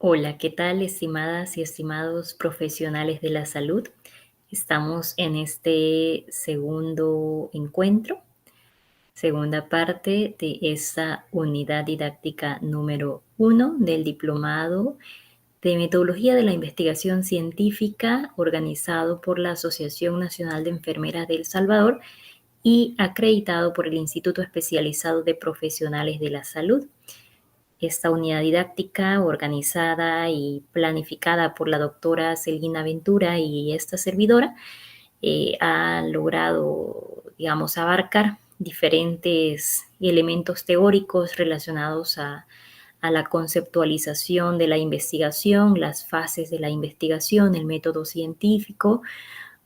Hola, ¿qué tal, estimadas y estimados profesionales de la salud? Estamos en este segundo encuentro, segunda parte de esta unidad didáctica número 1 del diplomado de Metodología de la Investigación Científica organizado por la Asociación Nacional de Enfermeras de El Salvador y acreditado por el Instituto Especializado de Profesionales de la Salud. Esta unidad didáctica organizada y planificada por la doctora Celina Ventura y esta servidora ha logrado, digamos, abarcar diferentes elementos teóricos relacionados a la conceptualización de la investigación, las fases de la investigación, el método científico,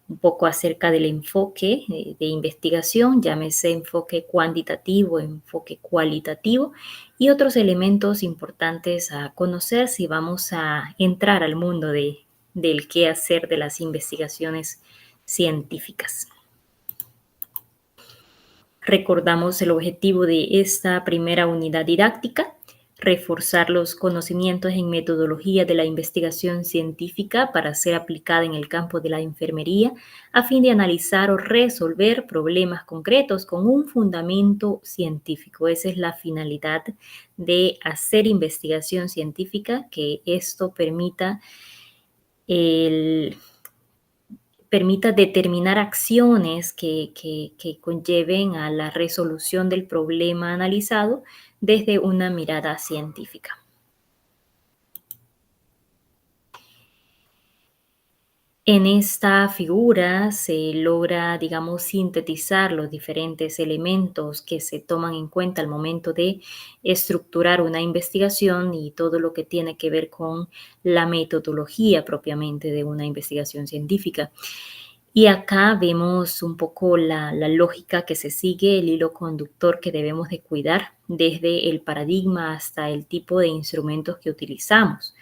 un poco acerca del enfoque de investigación, llámese enfoque cuantitativo, enfoque cualitativo y otros elementos importantes a conocer si vamos a entrar al mundo del qué hacer de las investigaciones científicas. Recordamos el objetivo de esta primera unidad didáctica: reforzar los conocimientos en metodología de la investigación científica para ser aplicada en el campo de la enfermería a fin de analizar o resolver problemas concretos con un fundamento científico. Esa es la finalidad de hacer investigación científica, que esto permita determinar acciones que conlleven a la resolución del problema analizado desde una mirada científica. En esta figura se logra, digamos, sintetizar los diferentes elementos que se toman en cuenta al momento de estructurar una investigación y todo lo que tiene que ver con la metodología propiamente de una investigación científica. Y acá vemos un poco la lógica que se sigue, el hilo conductor que debemos de cuidar desde el paradigma hasta el tipo de instrumentos que utilizamos.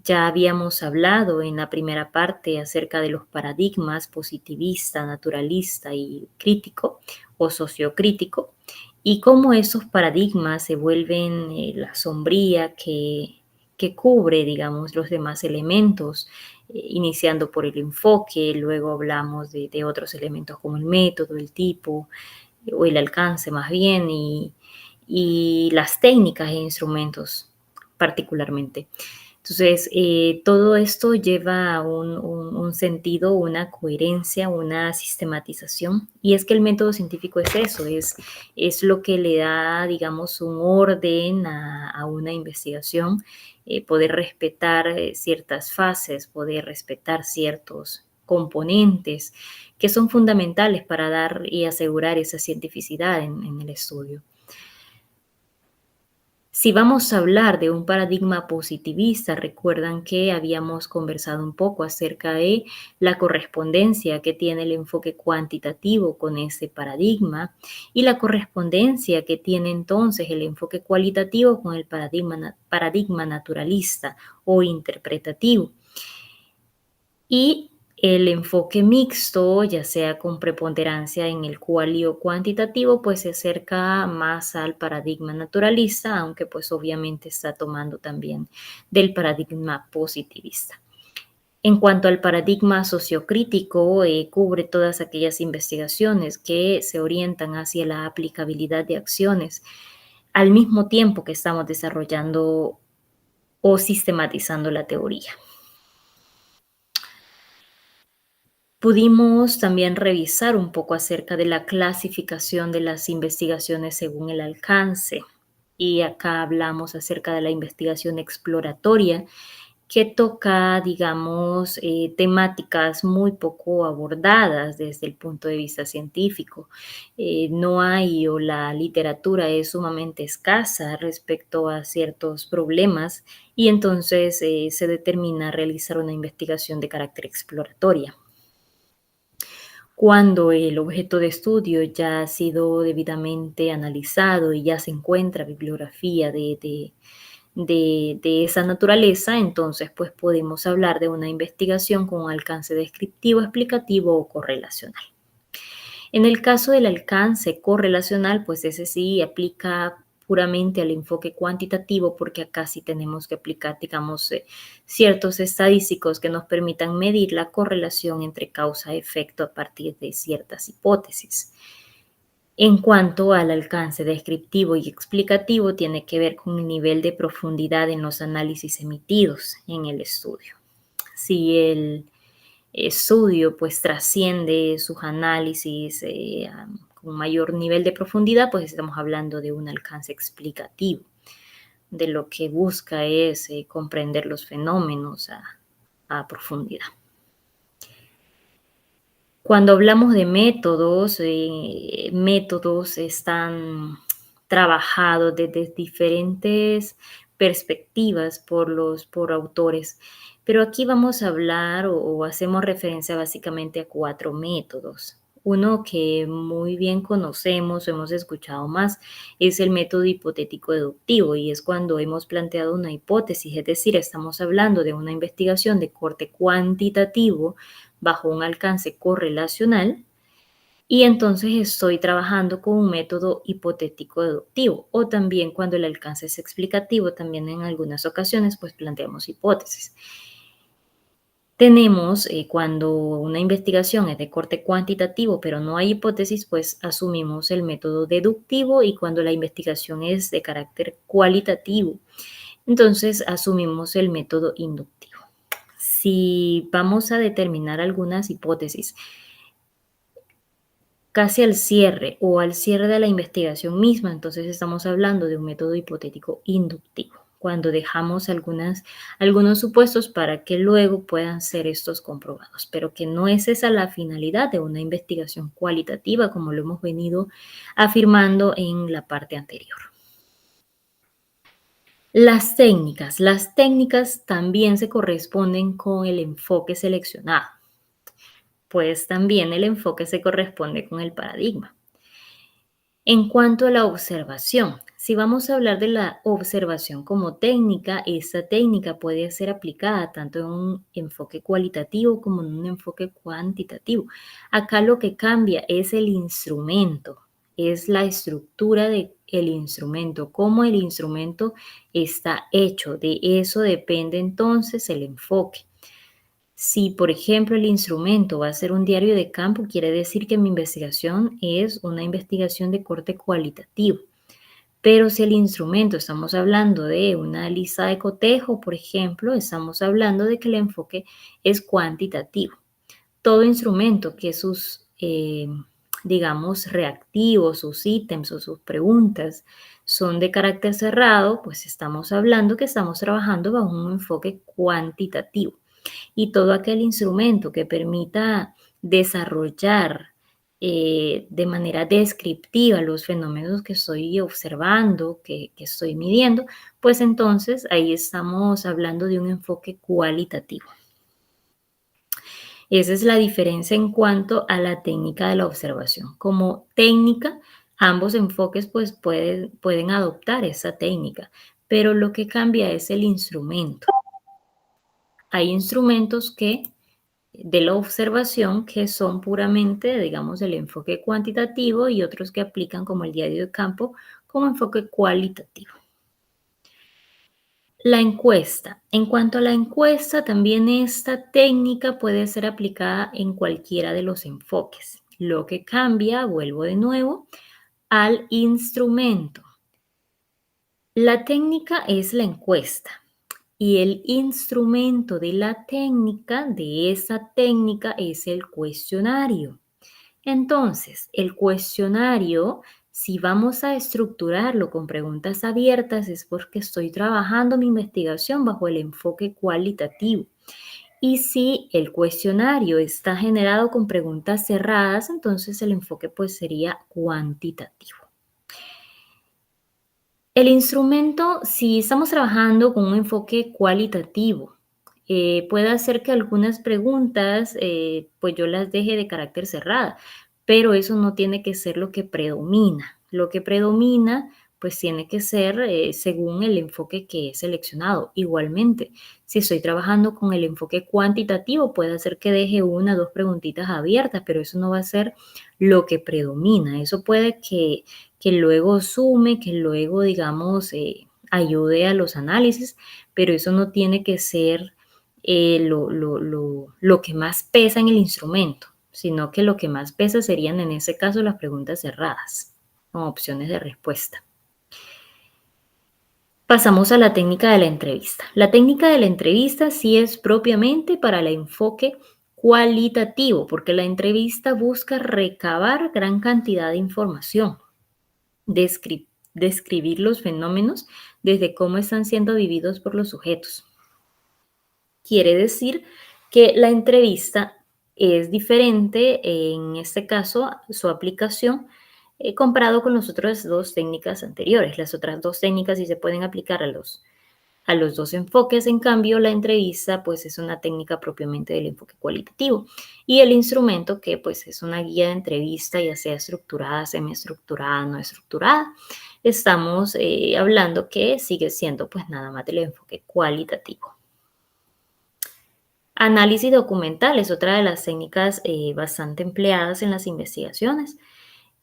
Ya habíamos hablado en la primera parte acerca de los paradigmas positivista, naturalista y crítico o sociocrítico, y cómo esos paradigmas se vuelven la sombría que cubre, digamos, los demás elementos, iniciando por el enfoque. Luego hablamos de otros elementos como el método, el tipo o el alcance más bien, y las técnicas e instrumentos particularmente. Entonces, todo esto lleva a un sentido, una coherencia, una sistematización. Y es que el método científico es eso, es lo que le da, digamos, un orden a una investigación, poder respetar ciertas fases, poder respetar ciertos componentes que son fundamentales para dar y asegurar esa cientificidad en el estudio. Si vamos a hablar de un paradigma positivista, recuerdan que habíamos conversado un poco acerca de la correspondencia que tiene el enfoque cuantitativo con ese paradigma y la correspondencia que tiene entonces el enfoque cualitativo con el paradigma naturalista o interpretativo. Y el enfoque mixto, ya sea con preponderancia en el cuali o cuantitativo, pues se acerca más al paradigma naturalista, aunque pues obviamente está tomando también del paradigma positivista. En cuanto al paradigma sociocrítico, cubre todas aquellas investigaciones que se orientan hacia la aplicabilidad de acciones al mismo tiempo que estamos desarrollando o sistematizando la teoría. Pudimos también revisar un poco acerca de la clasificación de las investigaciones según el alcance. Y acá hablamos acerca de la investigación exploratoria, que toca, digamos, temáticas muy poco abordadas desde el punto de vista científico. No hay, o la literatura es sumamente escasa respecto a ciertos problemas, y entonces se determina realizar una investigación de carácter exploratoria. Cuando el objeto de estudio ya ha sido debidamente analizado y ya se encuentra bibliografía de esa naturaleza, entonces pues podemos hablar de una investigación con un alcance descriptivo, explicativo o correlacional. En el caso del alcance correlacional, pues ese sí aplica puramente al enfoque cuantitativo, porque acá sí tenemos que aplicar, digamos, ciertos estadísticos que nos permitan medir la correlación entre causa-efecto a partir de ciertas hipótesis. En cuanto al alcance descriptivo y explicativo, tiene que ver con el nivel de profundidad en los análisis emitidos en el estudio. Si el estudio pues trasciende sus análisis con mayor nivel de profundidad, pues estamos hablando de un alcance explicativo. De lo que busca es comprender los fenómenos a profundidad. Cuando hablamos de métodos, métodos están trabajados desde diferentes perspectivas por autores, pero aquí vamos a hablar o hacemos referencia básicamente a 4 métodos. Uno que muy bien conocemos o hemos escuchado más es el método hipotético deductivo, y es cuando hemos planteado una hipótesis, es decir, estamos hablando de una investigación de corte cuantitativo bajo un alcance correlacional, y entonces estoy trabajando con un método hipotético deductivo, o también cuando el alcance es explicativo, también en algunas ocasiones pues planteamos hipótesis. Tenemos, cuando una investigación es de corte cuantitativo, pero no hay hipótesis, pues asumimos el método deductivo, y cuando la investigación es de carácter cualitativo, entonces asumimos el método inductivo. Si vamos a determinar algunas hipótesis casi al cierre o al cierre de la investigación misma, entonces estamos hablando de un método hipotético inductivo, cuando dejamos algunos supuestos para que luego puedan ser estos comprobados, pero que no es esa la finalidad de una investigación cualitativa, como lo hemos venido afirmando en la parte anterior. Las técnicas también se corresponden con el enfoque seleccionado, pues también el enfoque se corresponde con el paradigma. En cuanto a la observación, si vamos a hablar de la observación como técnica, esta técnica puede ser aplicada tanto en un enfoque cualitativo como en un enfoque cuantitativo. Acá lo que cambia es el instrumento, es la estructura del instrumento, cómo el instrumento está hecho. De eso depende entonces el enfoque. Si, por ejemplo, el instrumento va a ser un diario de campo, quiere decir que mi investigación es una investigación de corte cualitativo. Pero si el instrumento, estamos hablando de una lista de cotejo, por ejemplo, estamos hablando de que el enfoque es cuantitativo. Todo instrumento que sus, digamos, reactivos, sus ítems o sus preguntas son de carácter cerrado, pues estamos hablando que estamos trabajando bajo un enfoque cuantitativo. Y todo aquel instrumento que permita desarrollar de manera descriptiva los fenómenos que estoy observando, que estoy midiendo, pues entonces ahí estamos hablando de un enfoque cualitativo. Esa es la diferencia en cuanto a la técnica de la observación. Como técnica, ambos enfoques pues pueden adoptar esa técnica, pero lo que cambia es el instrumento. Hay instrumentos de la observación que son puramente, digamos, el enfoque cuantitativo, y otros que aplican como el diario de campo como enfoque cualitativo. La encuesta. En cuanto a la encuesta, también esta técnica puede ser aplicada en cualquiera de los enfoques. Lo que cambia, vuelvo de nuevo, al instrumento. La técnica es la encuesta. Y el instrumento de la técnica, de esa técnica, es el cuestionario. Entonces, el cuestionario, si vamos a estructurarlo con preguntas abiertas, es porque estoy trabajando mi investigación bajo el enfoque cualitativo. Y si el cuestionario está generado con preguntas cerradas, entonces el enfoque pues sería cuantitativo. El instrumento, si estamos trabajando con un enfoque cualitativo, puede hacer que algunas preguntas, pues yo las deje de carácter cerrada, pero eso no tiene que ser lo que predomina. Lo que predomina, pues tiene que ser según el enfoque que he seleccionado. Igualmente, si estoy trabajando con el enfoque cuantitativo, puede hacer que deje una o dos preguntitas abiertas, pero eso no va a ser lo que predomina. Eso puede que que luego sume, que luego, digamos, ayude a los análisis, pero eso no tiene que ser lo que más pesa en el instrumento, sino que lo que más pesa serían en ese caso las preguntas cerradas, con opciones de respuesta. Pasamos a la técnica de la entrevista. La técnica de la entrevista sí es propiamente para el enfoque cualitativo, porque la entrevista busca recabar gran cantidad de información, describir los fenómenos desde cómo están siendo vividos por los sujetos. Quiere decir que la entrevista es diferente, en este caso, su aplicación, comparado con las otras dos técnicas anteriores. Las otras dos técnicas sí se pueden aplicar a los dos enfoques. En cambio, la entrevista pues es una técnica propiamente del enfoque cualitativo, y el instrumento que pues es una guía de entrevista, ya sea estructurada, semiestructurada, no estructurada. Estamos hablando que sigue siendo pues nada más del enfoque cualitativo. Análisis documental es otra de las técnicas bastante empleadas en las investigaciones.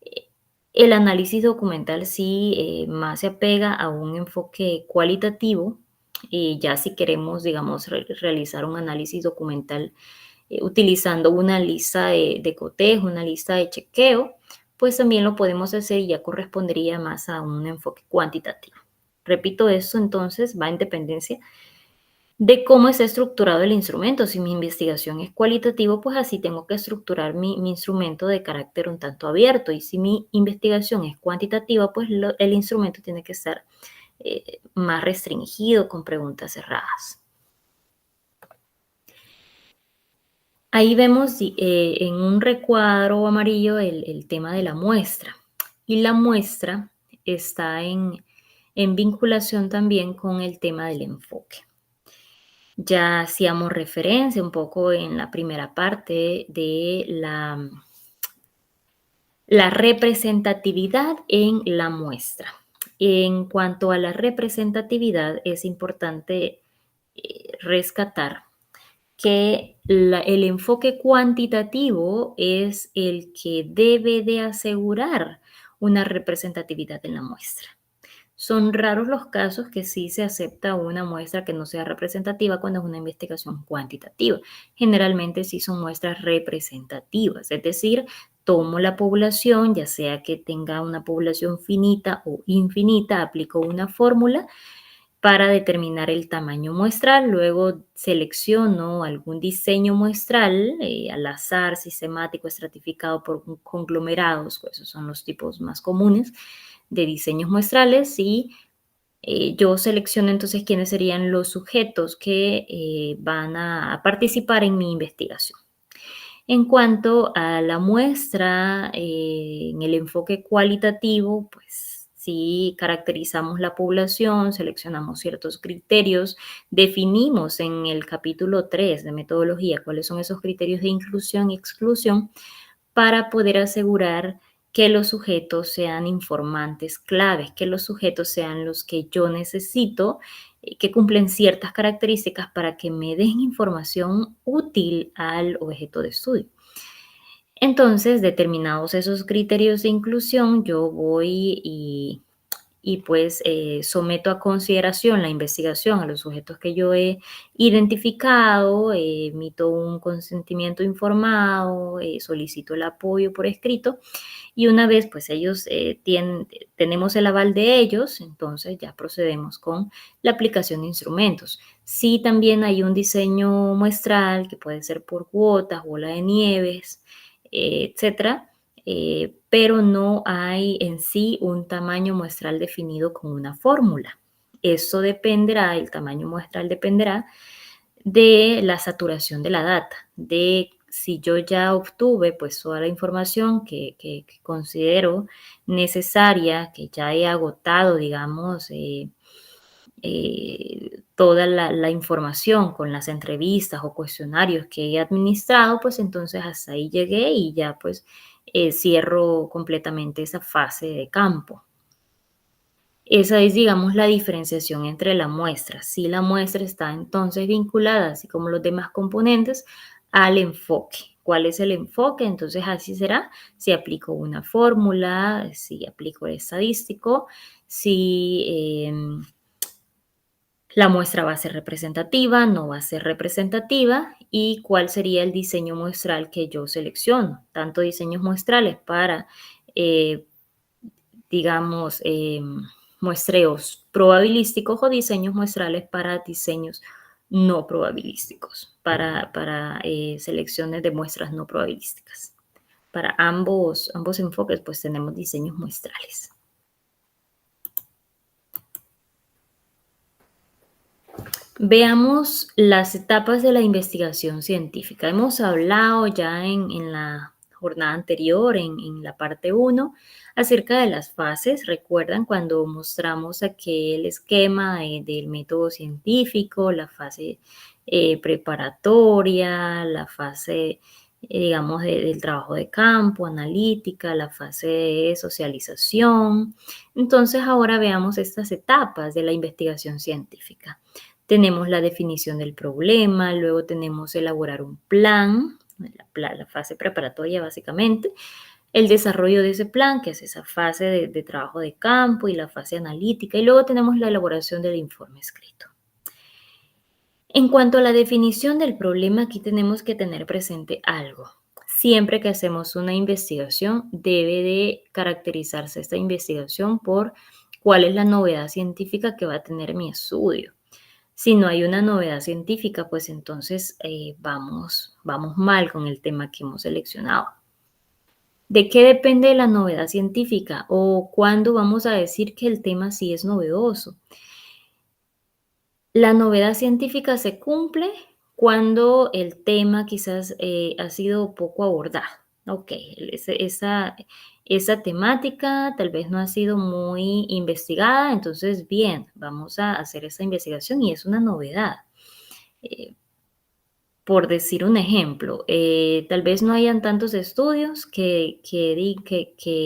Eh, El análisis documental sí más se apega a un enfoque cualitativo, y ya si queremos, digamos, realizar un análisis documental utilizando una lista de cotejo, una lista de chequeo, pues también lo podemos hacer y ya correspondería más a un enfoque cuantitativo. Repito, esto entonces va en dependencia de cómo está estructurado el instrumento. Si mi investigación es cualitativa, pues así tengo que estructurar mi instrumento de carácter un tanto abierto. Y si mi investigación es cuantitativa, pues el instrumento tiene que estar más restringido, con preguntas cerradas. Ahí vemos en un recuadro amarillo el tema de la muestra. Y la muestra está en vinculación también con el tema del enfoque. Ya hacíamos referencia un poco en la primera parte de la representatividad en la muestra. En cuanto a la representatividad, es importante rescatar que el enfoque cuantitativo es el que debe de asegurar una representatividad en la muestra. Son raros los casos que sí se acepta una muestra que no sea representativa cuando es una investigación cuantitativa. Generalmente sí son muestras representativas, es decir, tomo la población, ya sea que tenga una población finita o infinita, aplico una fórmula para determinar el tamaño muestral, luego selecciono algún diseño muestral al azar, sistemático, estratificado por conglomerados, pues esos son los tipos más comunes de diseños muestrales, y yo selecciono entonces quiénes serían los sujetos que van a participar en mi investigación. En cuanto a la muestra, en el enfoque cualitativo, pues sí caracterizamos la población, seleccionamos ciertos criterios, definimos en el capítulo 3 de metodología cuáles son esos criterios de inclusión y exclusión para poder asegurar que los sujetos sean informantes claves, que los sujetos sean los que yo necesito, que cumplen ciertas características para que me den información útil al objeto de estudio. Entonces, determinados esos criterios de inclusión, yo voy pues someto a consideración la investigación a los sujetos que yo he identificado, emito un consentimiento informado, solicito el apoyo por escrito, y una vez pues ellos tenemos el aval de ellos, entonces ya procedemos con la aplicación de instrumentos. Sí, también hay un diseño muestral que puede ser por cuotas, bola de nieves, etcétera, pero no hay en sí un tamaño muestral definido con una fórmula. Eso dependerá, el tamaño muestral dependerá de la saturación de la data, de si yo ya obtuve pues toda la información que considero necesaria, que ya he agotado, digamos, toda la información con las entrevistas o cuestionarios que he administrado, pues entonces hasta ahí llegué y ya pues cierro completamente esa fase de campo. Esa es, digamos, la diferenciación entre la muestra. Si la muestra está entonces vinculada, así como los demás componentes, al enfoque cuál es el enfoque, entonces así será si aplico una fórmula, si aplico el estadístico, si la muestra va a ser representativa, no va a ser representativa y cuál sería el diseño muestral que yo selecciono, tanto diseños muestrales para, eh, digamos, muestreos probabilísticos o diseños muestrales para diseños no probabilísticos, para selecciones de muestras no probabilísticas. Para ambos enfoques, pues tenemos diseños muestrales. Veamos las etapas de la investigación científica. Hemos hablado ya en la jornada anterior, en la parte uno, acerca de las fases. ¿Recuerdan cuando mostramos aquel esquema del método científico, la fase preparatoria, la fase, digamos, del trabajo de campo, analítica, la fase de socialización? Entonces, ahora veamos estas etapas de la investigación científica. Tenemos la definición del problema, luego tenemos elaborar un plan, la fase preparatoria básicamente, el desarrollo de ese plan, que es esa fase de trabajo de campo y la fase analítica, y luego tenemos la elaboración del informe escrito. En cuanto a la definición del problema, aquí tenemos que tener presente algo. Siempre que hacemos una investigación, debe de caracterizarse esta investigación por cuál es la novedad científica que va a tener mi estudio. Si no hay una novedad científica, pues entonces vamos mal con el tema que hemos seleccionado. ¿De qué depende la novedad científica? ¿O cuándo vamos a decir que el tema sí es novedoso? La novedad científica se cumple cuando el tema quizás ha sido poco abordado. Ok, esa temática tal vez no ha sido muy investigada, entonces bien, vamos a hacer esa investigación y es una novedad. Eh, por decir un ejemplo, tal vez no hayan tantos estudios que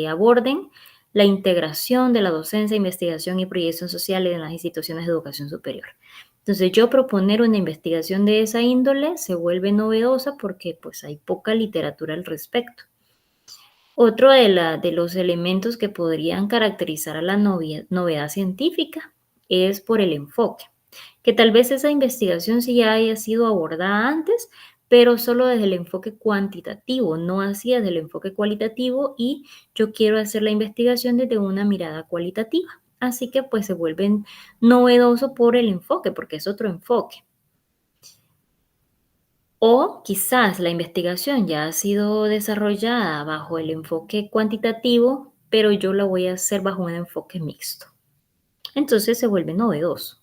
aborden la integración de la docencia, investigación y proyección social en las instituciones de educación superior. Entonces, yo proponer una investigación de esa índole se vuelve novedosa porque pues hay poca literatura al respecto. Otro de los elementos que podrían caracterizar a la novedad científica es por el enfoque, que tal vez esa investigación sí ya haya sido abordada antes, pero solo desde el enfoque cuantitativo, no así desde el enfoque cualitativo y yo quiero hacer la investigación desde una mirada cualitativa. Así que pues se vuelven novedoso por el enfoque, porque es otro enfoque. O quizás la investigación ya ha sido desarrollada bajo el enfoque cuantitativo, pero yo la voy a hacer bajo un enfoque mixto. Entonces se vuelve novedoso.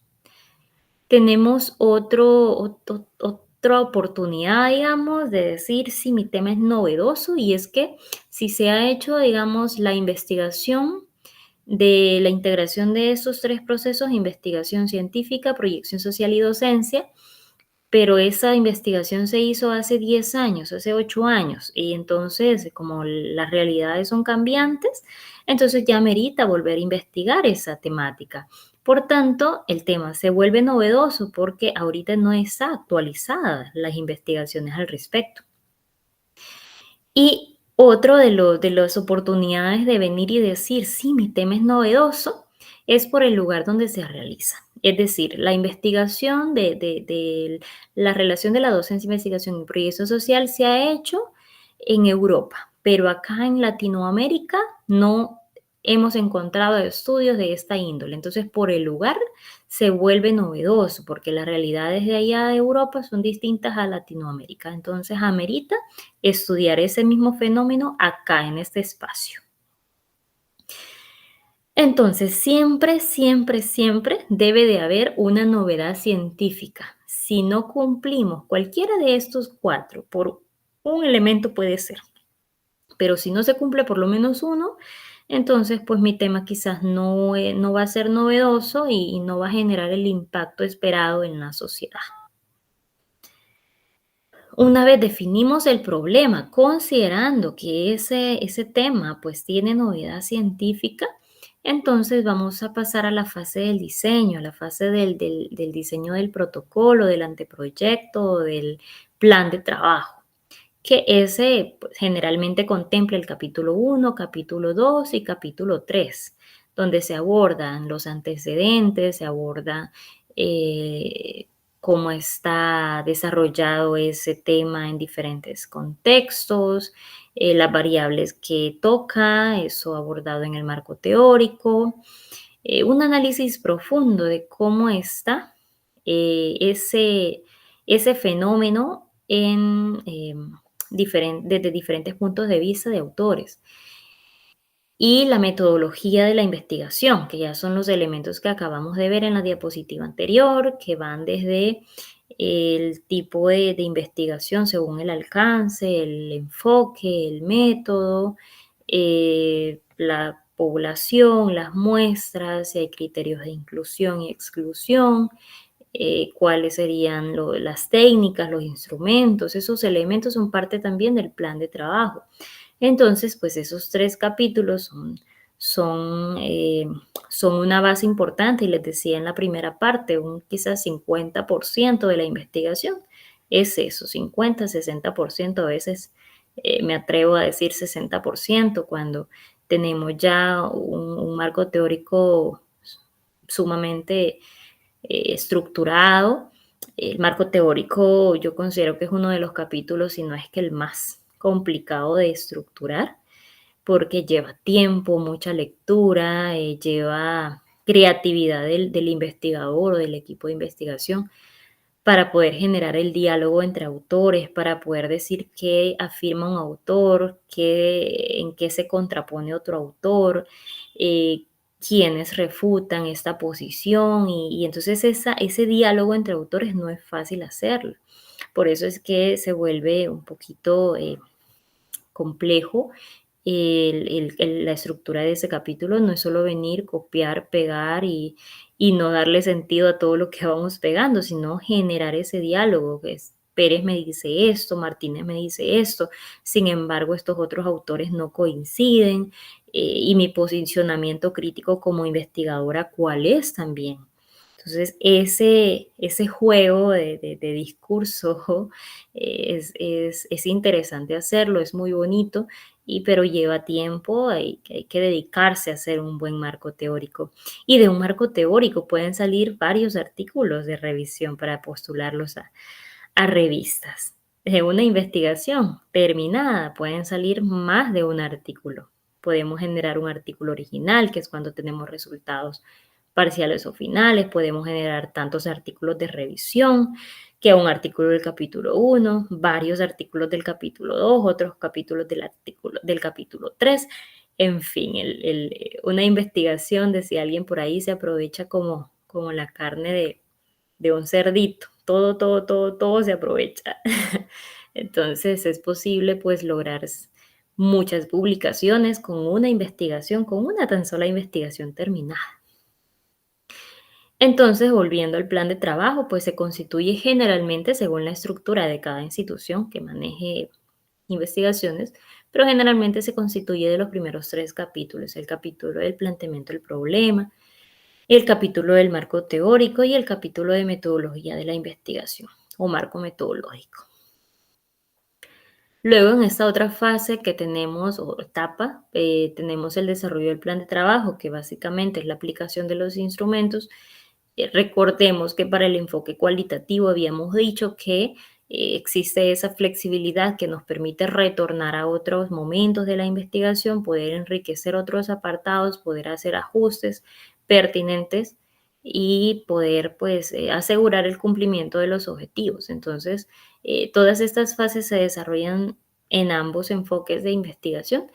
Tenemos otra oportunidad, digamos, de decir si mi tema es novedoso y es que si se ha hecho, digamos, la investigación de la integración de estos tres procesos, investigación científica, proyección social y docencia, pero esa investigación se hizo hace 10 años, hace 8 años, y entonces, como las realidades son cambiantes, entonces ya merita volver a investigar esa temática. Por tanto, el tema se vuelve novedoso porque ahorita no está actualizada las investigaciones al respecto. Y otro de las oportunidades de venir y decir, sí, mi tema es novedoso, es por el lugar donde se realiza. Es decir, la investigación de la relación de la docencia, investigación y proyecto social se ha hecho en Europa, pero acá en Latinoamérica no hemos encontrado estudios de esta índole. Entonces, por el lugar se vuelve novedoso, porque las realidades de allá de Europa son distintas a Latinoamérica. Entonces, amerita estudiar ese mismo fenómeno acá en este espacio. Entonces, siempre, siempre, siempre debe de haber una novedad científica. Si no cumplimos cualquiera de estos cuatro, por un elemento puede ser, pero si no se cumple por lo menos uno, entonces pues mi tema quizás no va a ser novedoso y no va a generar el impacto esperado en la sociedad. Una vez definimos el problema, considerando que ese tema pues tiene novedad científica, entonces vamos a pasar a la fase del diseño, a la fase del diseño del protocolo, del anteproyecto, del plan de trabajo. que ese pues, generalmente contempla el capítulo 1, capítulo 2 y capítulo 3, donde se abordan los antecedentes, se aborda eh, cómo está desarrollado ese tema en diferentes contextos, las variables que toca, eso abordado en el marco teórico, un análisis profundo de cómo está ese fenómeno desde diferentes puntos de vista de autores. Y la metodología de la investigación, que ya son los elementos que acabamos de ver en la diapositiva anterior, que van desde el tipo de investigación según el alcance, el enfoque, el método, la población, las muestras, si hay criterios de inclusión y exclusión, cuáles serían las técnicas, los instrumentos, esos elementos son parte también del plan de trabajo. Entonces, pues esos 3 capítulos son, eh, son una base importante, y les decía en la primera parte, un quizás 50% de la investigación es eso, 50, 60%, a veces, me atrevo a decir 60%, cuando tenemos ya un marco teórico sumamente, estructurado. El marco teórico yo considero que es uno de los capítulos, si no es que el más complicado de estructurar, porque lleva tiempo, mucha lectura, lleva creatividad del investigador o del equipo de investigación para poder generar el diálogo entre autores, para poder decir qué afirma un autor, en qué se contrapone otro autor, eh, quiénes refutan esta posición, y entonces ese diálogo entre autores no es fácil hacerlo. Por eso es que se vuelve un poquito complejo la estructura de ese capítulo. No es solo venir, copiar, pegar y no darle sentido a todo lo que vamos pegando, sino generar ese diálogo, que es Pérez me dice esto, Martínez me dice esto, sin embargo estos otros autores no coinciden, y mi posicionamiento crítico como investigadora, ¿cuál es también? Entonces, ese juego de discurso es interesante hacerlo, es muy bonito, pero lleva tiempo, hay que dedicarse a hacer un buen marco teórico. Y de un marco teórico pueden salir varios artículos de revisión para postularlos a revistas. De una investigación terminada pueden salir más de un artículo. Podemos generar un artículo original, que es cuando tenemos resultados parciales o finales. Podemos generar tantos artículos de revisión que un artículo del capítulo 1, varios artículos del capítulo 2, otros capítulos del capítulo 3. En fin, una investigación, decía alguien por ahí, se aprovecha como la carne de un cerdito. Todo, todo, todo, todo se aprovecha. Entonces es posible pues lograr muchas publicaciones con una investigación, con una tan sola investigación terminada. Entonces, volviendo al plan de trabajo, pues se constituye generalmente según la estructura de cada institución que maneje investigaciones, pero generalmente se constituye de los primeros 3 capítulos: el capítulo del planteamiento del problema, el capítulo del marco teórico y el capítulo de metodología de la investigación o marco metodológico. Luego, en esta otra fase que tenemos, o etapa, tenemos el desarrollo del plan de trabajo, que básicamente es la aplicación de los instrumentos. Recordemos que para el enfoque cualitativo habíamos dicho que existe esa flexibilidad que nos permite retornar a otros momentos de la investigación, poder enriquecer otros apartados, poder hacer ajustes pertinentes y poder pues asegurar el cumplimiento de los objetivos. Entonces, todas estas fases se desarrollan en ambos enfoques de investigación.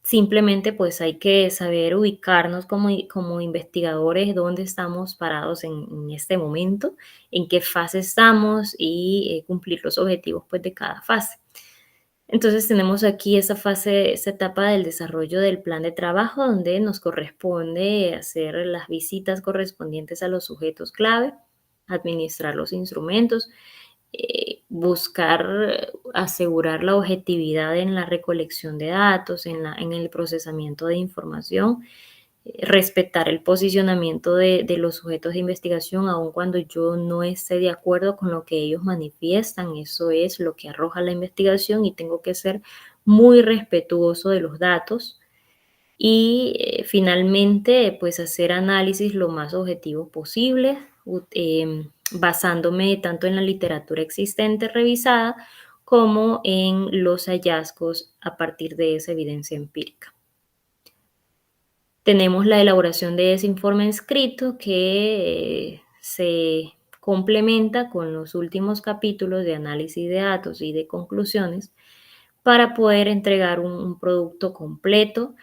Simplemente pues hay que saber ubicarnos como investigadores, dónde estamos parados en este momento, en qué fase estamos, y cumplir los objetivos pues de cada fase. Entonces tenemos aquí esa fase, esa etapa del desarrollo del plan de trabajo, donde nos corresponde hacer las visitas correspondientes a los sujetos clave, administrar los instrumentos, buscar asegurar la objetividad en la recolección de datos, en el procesamiento de información, respetar el posicionamiento de los sujetos de investigación, aun cuando yo no esté de acuerdo con lo que ellos manifiestan. Eso es lo que arroja la investigación y tengo que ser muy respetuoso de los datos y finalmente, pues hacer análisis lo más objetivos posible, basándome tanto en la literatura existente revisada como en los hallazgos a partir de esa evidencia empírica. Tenemos la elaboración de ese informe escrito que se complementa con los últimos capítulos de análisis de datos y de conclusiones para poder entregar un producto completo,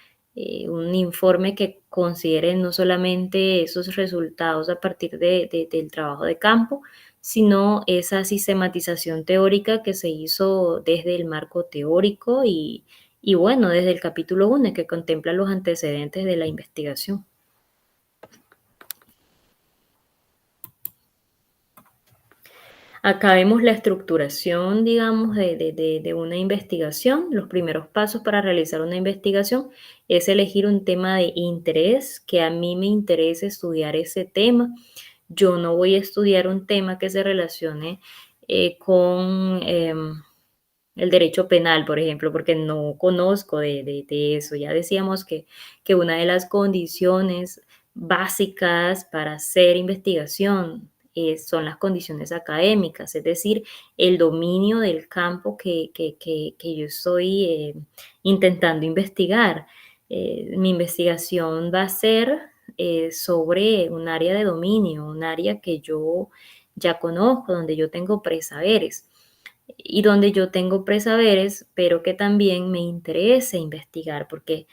un informe que considere no solamente esos resultados a partir del trabajo de campo, sino esa sistematización teórica que se hizo desde el marco teórico y bueno, desde el capítulo 1 que contempla los antecedentes de la investigación. Acá vemos la estructuración, digamos, de una investigación. Los primeros pasos para realizar una investigación es elegir un tema de interés, que a mí me interese estudiar ese tema. Yo no voy a estudiar un tema que se relacione con el derecho penal, por ejemplo, porque no conozco de eso. Ya decíamos que una de las condiciones básicas para hacer investigación son las condiciones académicas, es decir, el dominio del campo que yo estoy intentando investigar. Mi investigación va a ser sobre un área de dominio, un área que yo ya conozco, donde yo tengo presaberes y donde yo tengo presaberes, pero que también me interese investigar, porque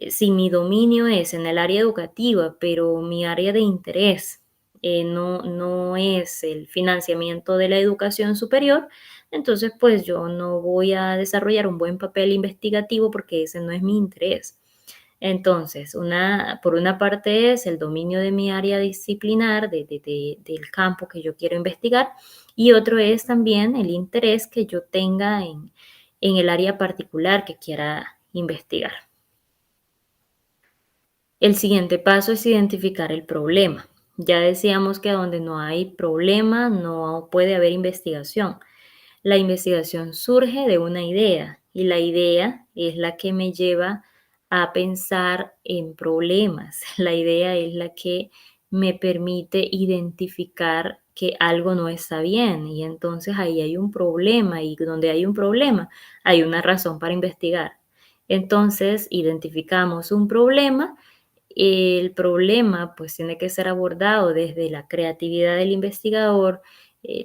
si mi dominio es en el área educativa, pero mi área de interés no es el financiamiento de la educación superior, entonces pues yo no voy a desarrollar un buen papel investigativo porque ese no es mi interés. Entonces, por una parte es el dominio de mi área disciplinar, del campo que yo quiero investigar, y otro es también el interés que yo tenga en el área particular que quiera investigar. El siguiente paso es identificar el problema. Ya decíamos que donde no hay problema no puede haber investigación. La investigación surge de una idea y la idea es la que me lleva a pensar en problemas. La idea es la que me permite identificar que algo no está bien y entonces ahí hay un problema y donde hay un problema hay una razón para investigar. Entonces identificamos un problema. El problema pues tiene que ser abordado desde la creatividad del investigador,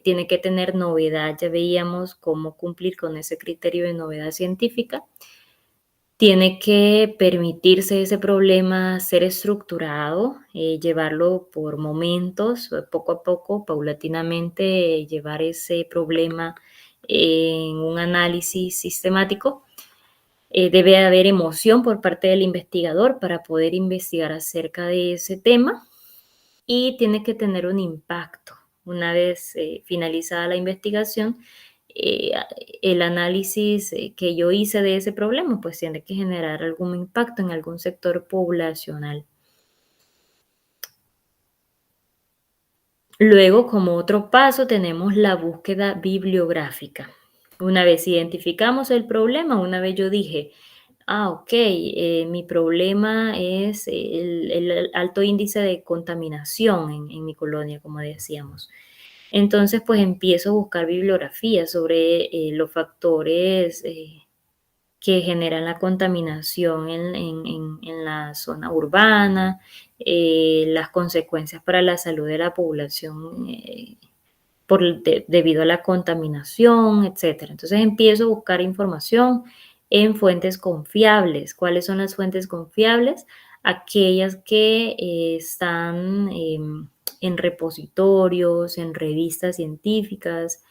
tiene que tener novedad, ya veíamos cómo cumplir con ese criterio de novedad científica, tiene que permitirse ese problema ser estructurado, llevarlo por momentos, poco a poco, paulatinamente, llevar ese problema en un análisis sistemático. Debe haber emoción por parte del investigador para poder investigar acerca de ese tema y tiene que tener un impacto. Una vez finalizada la investigación, eh, el análisis que yo hice de ese problema, pues tiene que generar algún impacto en algún sector poblacional. Luego, como otro paso, tenemos la búsqueda bibliográfica. Una vez identificamos el problema, una vez yo dije, ok, mi problema es el alto índice de contaminación en mi colonia, como decíamos. Entonces, pues empiezo a buscar bibliografía sobre los factores que generan la contaminación en la zona urbana, las consecuencias para la salud de la población debido a la contaminación, etcétera. Entonces empiezo a buscar información en fuentes confiables. ¿Cuáles son las fuentes confiables? Aquellas que están en repositorios, en revistas científicas,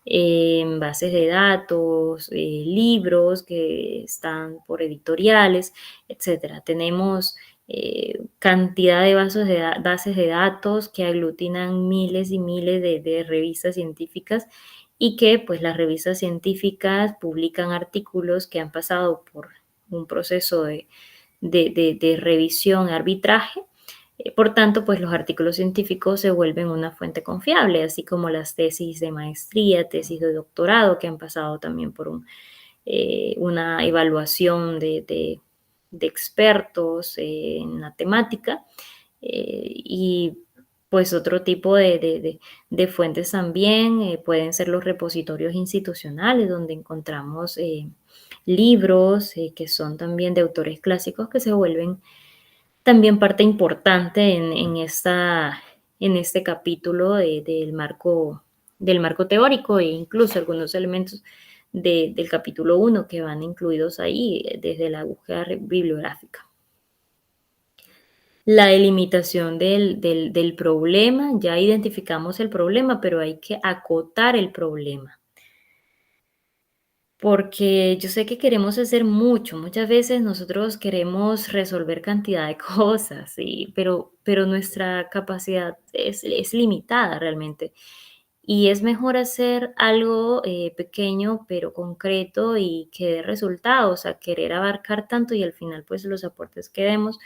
en bases de datos, libros que están por editoriales, etcétera. Tenemos cantidad de bases de datos que aglutinan miles y miles de revistas científicas y que pues las revistas científicas publican artículos que han pasado por un proceso de revisión, arbitraje. Por tanto, pues los artículos científicos se vuelven una fuente confiable, así como las tesis de maestría, tesis de doctorado, que han pasado también por una evaluación de expertos en la temática. Y pues otro tipo de fuentes también pueden ser los repositorios institucionales, donde encontramos libros que son también de autores clásicos que se vuelven también parte importante en este capítulo del marco teórico e incluso algunos elementos del capítulo uno que van incluidos ahí desde la búsqueda bibliográfica. La delimitación del problema, ya identificamos el problema, pero hay que acotar el problema. Porque yo sé que queremos hacer mucho, muchas veces nosotros queremos resolver cantidad de cosas, sí, pero nuestra capacidad es limitada realmente. Y es mejor hacer algo pequeño pero concreto y que dé resultados, a querer abarcar tanto y al final pues los aportes que demos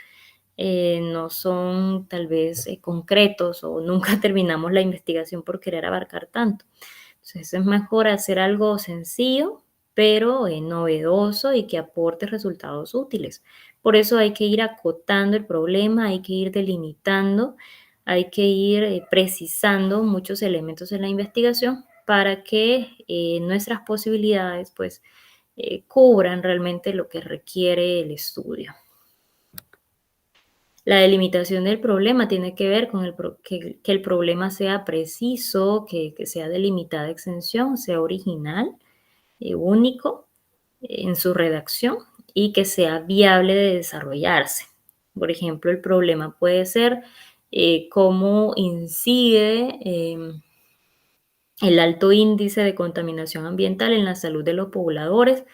no son tal vez concretos o nunca terminamos la investigación por querer abarcar tanto. Entonces es mejor hacer algo sencillo, pero novedoso y que aporte resultados útiles. Por eso hay que ir acotando el problema, hay que ir delimitando, hay que ir precisando muchos elementos en la investigación para que nuestras posibilidades pues cubran realmente lo que requiere el estudio. La delimitación del problema tiene que ver con que el problema sea preciso, que sea de limitada extensión, sea original, único en su redacción y que sea viable de desarrollarse. Por ejemplo, el problema puede ser cómo incide el alto índice de contaminación ambiental en la salud de los pobladores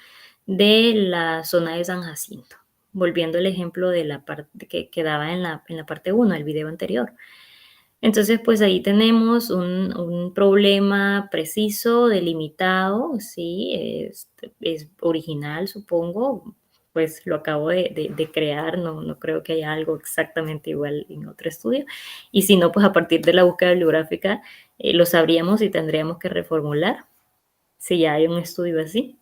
de la zona de San Jacinto. Volviendo al ejemplo de la parte que daba en la parte uno del video anterior. Entonces, pues ahí tenemos un problema preciso, delimitado, sí, es original, supongo, pues lo acabo de crear, no creo que haya algo exactamente igual en otro estudio. Y si no, pues a partir de la búsqueda bibliográfica lo sabríamos y tendríamos que reformular si ya hay un estudio así.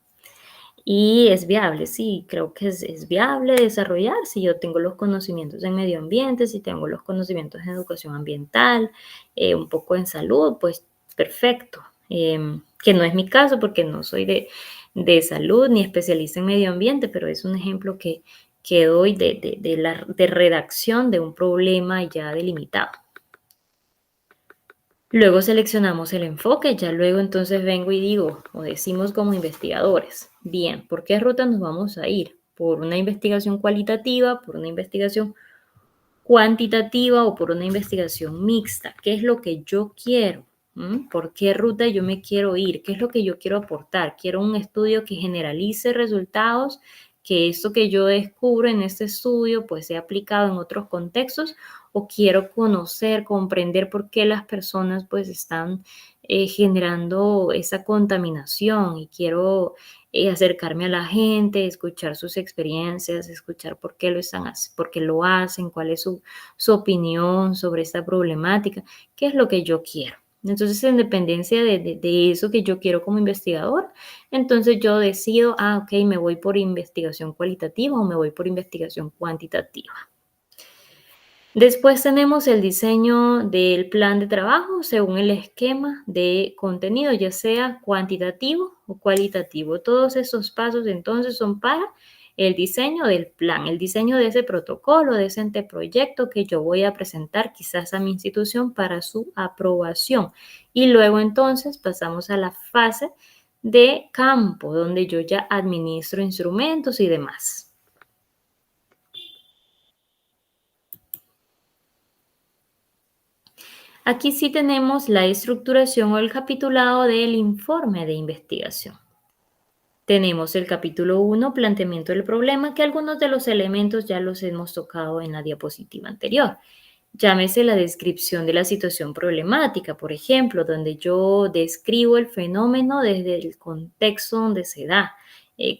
Y es viable, sí, creo que es viable desarrollar si yo tengo los conocimientos en medio ambiente, si tengo los conocimientos en educación ambiental, un poco en salud, pues perfecto. Que no es mi caso porque no soy de salud ni especialista en medio ambiente, pero es un ejemplo que doy de redacción de un problema ya delimitado. Luego seleccionamos el enfoque, ya luego entonces vengo y digo, o decimos como investigadores, bien, ¿por qué ruta nos vamos a ir? ¿Por una investigación cualitativa, por una investigación cuantitativa o por una investigación mixta? ¿Qué es lo que yo quiero? ¿Por qué ruta yo me quiero ir? ¿Qué es lo que yo quiero aportar? Quiero un estudio que generalice resultados, que esto que yo descubro en este estudio pues sea aplicado en otros contextos, o quiero conocer, comprender por qué las personas pues están generando esa contaminación y quiero acercarme a la gente, escuchar sus experiencias, escuchar por qué lo están, por qué lo hacen, cuál es su opinión sobre esta problemática, qué es lo que yo quiero. Entonces, en dependencia de eso que yo quiero como investigador, entonces yo decido, ok, me voy por investigación cualitativa o me voy por investigación cuantitativa. Después tenemos el diseño del plan de trabajo según el esquema de contenido, ya sea cuantitativo o cualitativo. Todos esos pasos entonces son para el diseño del plan, el diseño de ese protocolo, de ese anteproyecto que yo voy a presentar quizás a mi institución para su aprobación. Y luego entonces pasamos a la fase de campo, donde yo ya administro instrumentos y demás. Aquí sí tenemos la estructuración o el capitulado del informe de investigación. Tenemos el capítulo 1, planteamiento del problema, que algunos de los elementos ya los hemos tocado en la diapositiva anterior. Llámese la descripción de la situación problemática, por ejemplo, donde yo describo el fenómeno desde el contexto donde se da.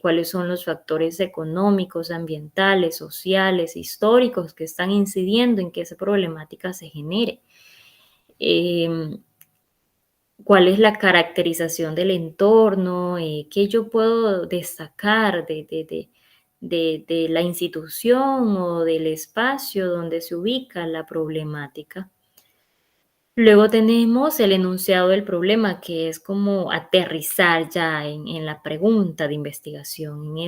cuáles son los factores económicos, ambientales, sociales, históricos que están incidiendo en que esa problemática se genere. Em, ¿Cuál es la caracterización del entorno? ¿Qué yo puedo destacar de la institución o del espacio donde se ubica la problemática? Luego tenemos el enunciado del problema, que es como aterrizar ya en la pregunta de investigación, en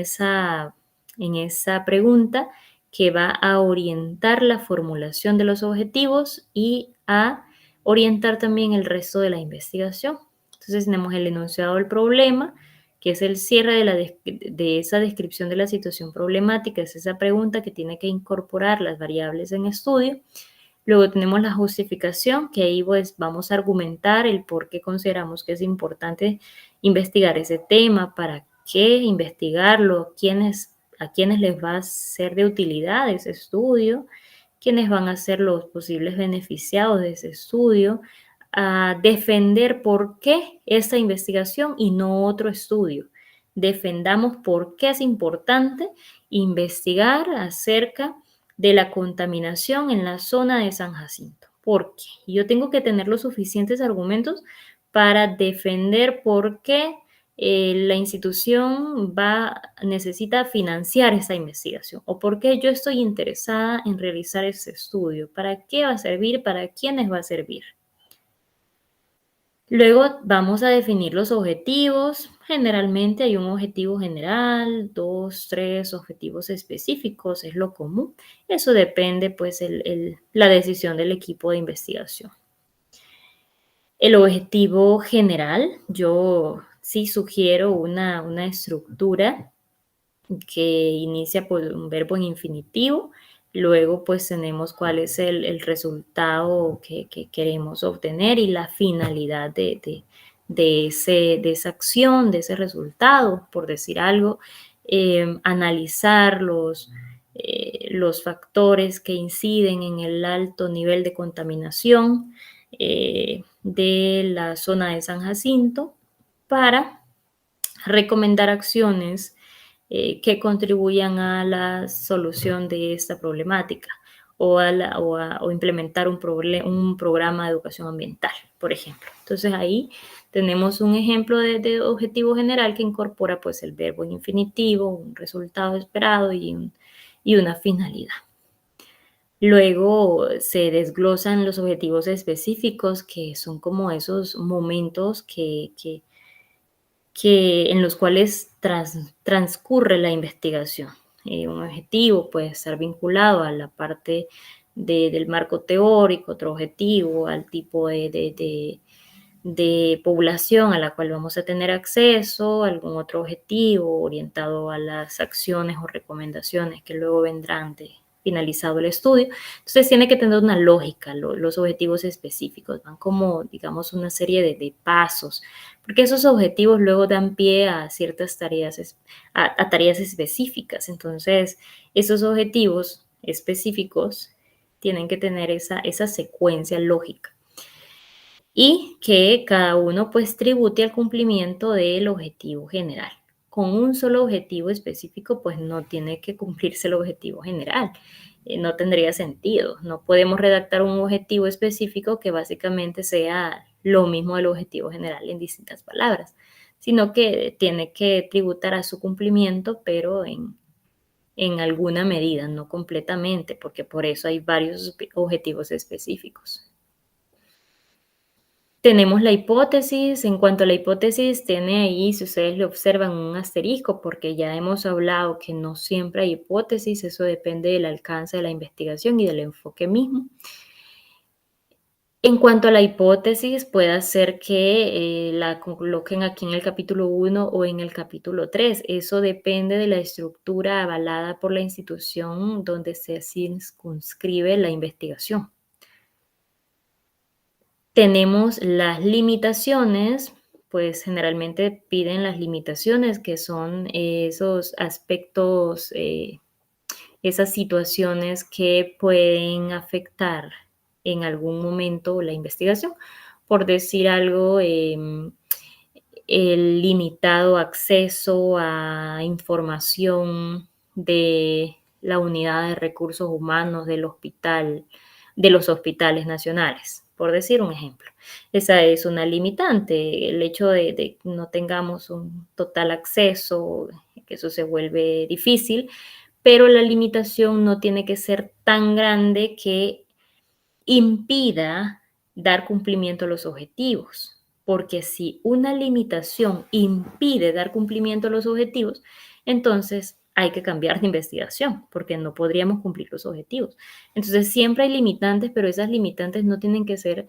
esa pregunta que va a orientar la formulación de los objetivos y a orientar también el resto de la investigación. Entonces tenemos el enunciado del problema, que es el cierre de esa descripción de la situación problemática, es esa pregunta que tiene que incorporar las variables en estudio. Luego tenemos la justificación, que ahí pues vamos a argumentar el por qué consideramos que es importante investigar ese tema, para qué investigarlo, a quiénes les va a ser de utilidad ese estudio, quiénes van a ser los posibles beneficiados de ese estudio, a defender por qué esta investigación y no otro estudio. Defendamos por qué es importante investigar acerca de la contaminación en la zona de San Jacinto. ¿Por qué? Yo tengo que tener los suficientes argumentos para defender por qué la institución necesita financiar esa investigación, o por qué yo estoy interesada en realizar ese estudio, para qué va a servir, para quiénes va a servir. Luego vamos a definir los objetivos. Generalmente hay un objetivo general, 2, 3 objetivos específicos, es lo común. Eso depende, pues, la decisión del equipo de investigación. El objetivo general, yo sí sugiero una estructura que inicia por un verbo en infinitivo. Luego, pues tenemos cuál es el resultado que queremos obtener y la finalidad de esa acción, de ese resultado, por decir algo. Analizar los factores que inciden en el alto nivel de contaminación de la zona de San Jacinto, para recomendar acciones que contribuyan a la solución de esta problemática, o implementar un programa de educación ambiental, por ejemplo. Entonces ahí tenemos un ejemplo de objetivo general que incorpora pues el verbo en infinitivo, un resultado esperado y una finalidad. Luego se desglosan los objetivos específicos, que son como esos momentos en los cuales transcurre la investigación. Un objetivo puede estar vinculado a la parte del marco teórico, otro objetivo al tipo de población a la cual vamos a tener acceso, algún otro objetivo orientado a las acciones o recomendaciones que luego vendrán de finalizado el estudio. Entonces tiene que tener una lógica, los objetivos específicos, van como, digamos, una serie de pasos, porque esos objetivos luego dan pie a ciertas tareas, a tareas específicas. Entonces, esos objetivos específicos tienen que tener esa secuencia lógica, y que cada uno pues tribute al cumplimiento del objetivo general. Con un solo objetivo específico pues no tiene que cumplirse el objetivo general. No tendría sentido. No podemos redactar un objetivo específico que básicamente sea lo mismo del objetivo general en distintas palabras, sino que tiene que tributar a su cumplimiento, pero en alguna medida, no completamente, porque por eso hay varios objetivos específicos. Tenemos la hipótesis. En cuanto a la hipótesis, tiene ahí, si ustedes le observan, un asterisco, porque ya hemos hablado que no siempre hay hipótesis, eso depende del alcance de la investigación y del enfoque mismo. En cuanto a la hipótesis, puede ser que la coloquen aquí en el capítulo 1 o en el capítulo 3. Eso depende de la estructura avalada por la institución donde se circunscribe la investigación. Tenemos las limitaciones, pues generalmente piden las limitaciones, que son esos aspectos, esas situaciones que pueden afectar en algún momento la investigación. Por decir algo, el limitado acceso a información de la unidad de recursos humanos del hospital, de los hospitales nacionales, por decir un ejemplo. Esa es una limitante, el hecho de que no tengamos un total acceso, que eso se vuelve difícil, pero la limitación no tiene que ser tan grande que impida dar cumplimiento a los objetivos. Porque si una limitación impide dar cumplimiento a los objetivos, entonces hay que cambiar de investigación, porque no podríamos cumplir los objetivos. Entonces siempre hay limitantes, pero esas limitantes no tienen que ser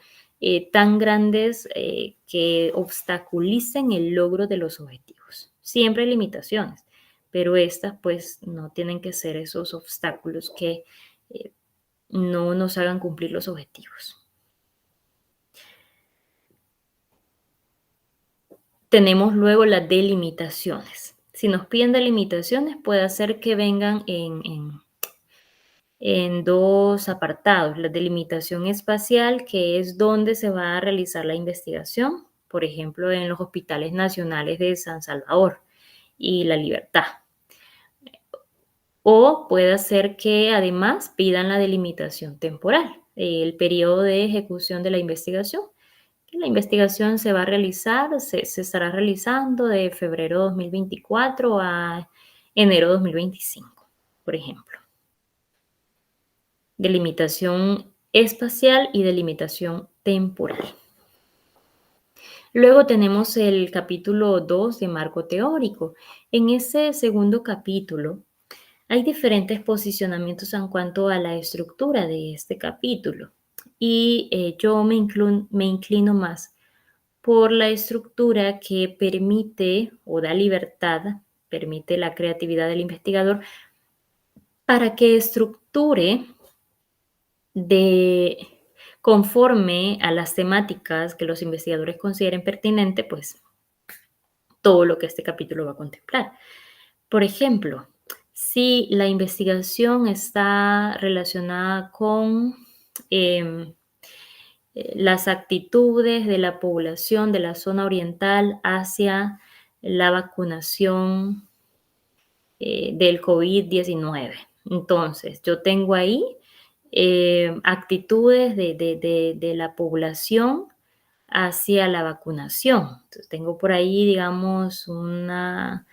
tan grandes que obstaculicen el logro de los objetivos. Siempre hay limitaciones, pero estas pues no tienen que ser esos obstáculos que eh, no nos hagan cumplir los objetivos. Tenemos luego las delimitaciones. Si nos piden delimitaciones, puede hacer que vengan en dos apartados. La delimitación espacial, que es donde se va a realizar la investigación, por ejemplo, en los hospitales nacionales de San Salvador y La Libertad. O puede ser que además pidan la delimitación temporal, el periodo de ejecución de la investigación. La investigación se va a realizar, se estará realizando de febrero 2024 a enero 2025, por ejemplo. Delimitación espacial y delimitación temporal. Luego tenemos el capítulo 2 de marco teórico. En ese segundo capítulo hay diferentes posicionamientos en cuanto a la estructura de este capítulo y yo me inclino más por la estructura que permite o da libertad, permite la creatividad del investigador para que estructure de conforme a las temáticas que los investigadores consideren pertinente, pues todo lo que este capítulo va a contemplar. Por ejemplo, si la investigación está relacionada con las actitudes de la población de la zona oriental hacia la vacunación del COVID-19. Entonces, yo tengo ahí actitudes de la población hacia la vacunación. Entonces, tengo por ahí, digamos, una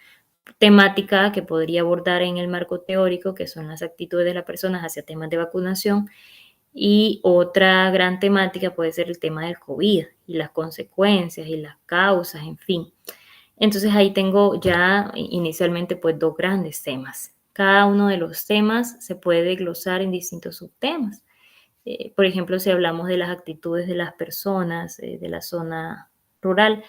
temática que podría abordar en el marco teórico, que son las actitudes de las personas hacia temas de vacunación. Y otra gran temática puede ser el tema del COVID y las consecuencias y las causas, en fin. Entonces ahí tengo ya inicialmente pues dos grandes temas. Cada uno de los temas se puede glosar en distintos subtemas. Por ejemplo, si hablamos de las actitudes de las personas de la zona rural,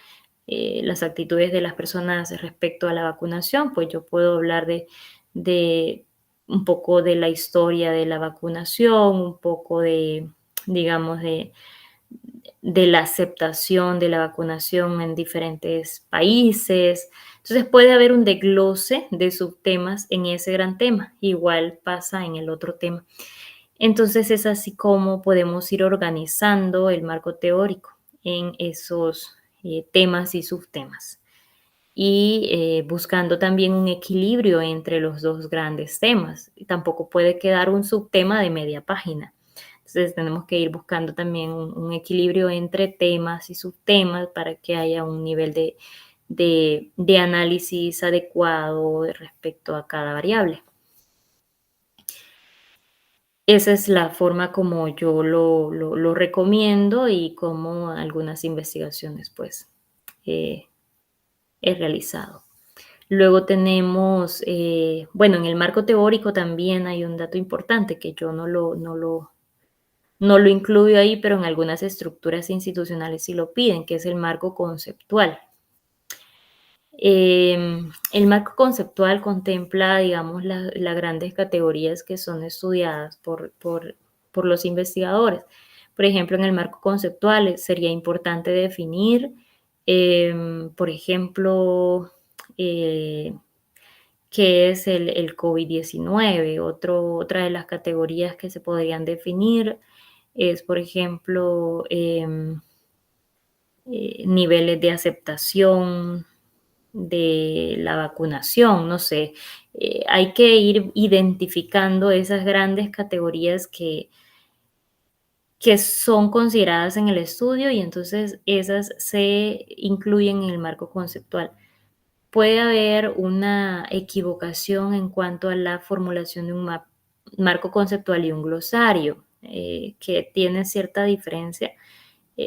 las actitudes de las personas respecto a la vacunación, pues yo puedo hablar de un poco de la historia de la vacunación, un poco de, digamos, de la aceptación de la vacunación en diferentes países. Entonces puede haber un desglose de subtemas en ese gran tema. Igual pasa en el otro tema. Entonces es así como podemos ir organizando el marco teórico en esos temas y subtemas y buscando también un equilibrio entre los dos grandes temas. Y tampoco puede quedar un subtema de media página. Entonces tenemos que ir buscando también un equilibrio entre temas y subtemas para que haya un nivel de análisis adecuado respecto a cada variable. Esa es la forma como yo lo recomiendo y como algunas investigaciones pues eh, he realizado. Luego tenemos, bueno, en el marco teórico también hay un dato importante que yo no lo incluyo ahí, pero en algunas estructuras institucionales sí lo piden, que es el marco conceptual. El marco conceptual contempla, digamos, las grandes categorías que son estudiadas por los investigadores. Por ejemplo, en el marco conceptual sería importante definir, por ejemplo, qué es el COVID-19. Otra de las categorías que se podrían definir es, por ejemplo, niveles de aceptación de la vacunación, no sé. Hay que ir identificando esas grandes categorías que son consideradas en el estudio y entonces esas se incluyen en el marco conceptual. Puede haber una equivocación en cuanto a la formulación de un marco conceptual y un glosario, que tiene cierta diferencia,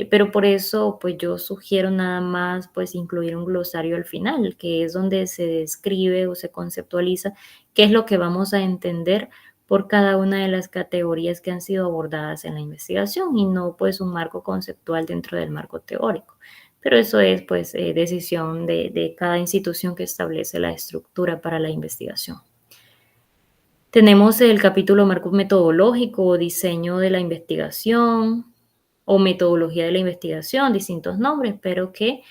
pero por eso, pues yo sugiero nada más, pues incluir un glosario al final, que es donde se describe o se conceptualiza qué es lo que vamos a entender por cada una de las categorías que han sido abordadas en la investigación y no pues un marco conceptual dentro del marco teórico. Pero eso es pues decisión de cada institución que establece la estructura para la investigación. Tenemos el capítulo marco metodológico o diseño de la investigación o metodología de la investigación, distintos nombres, pero que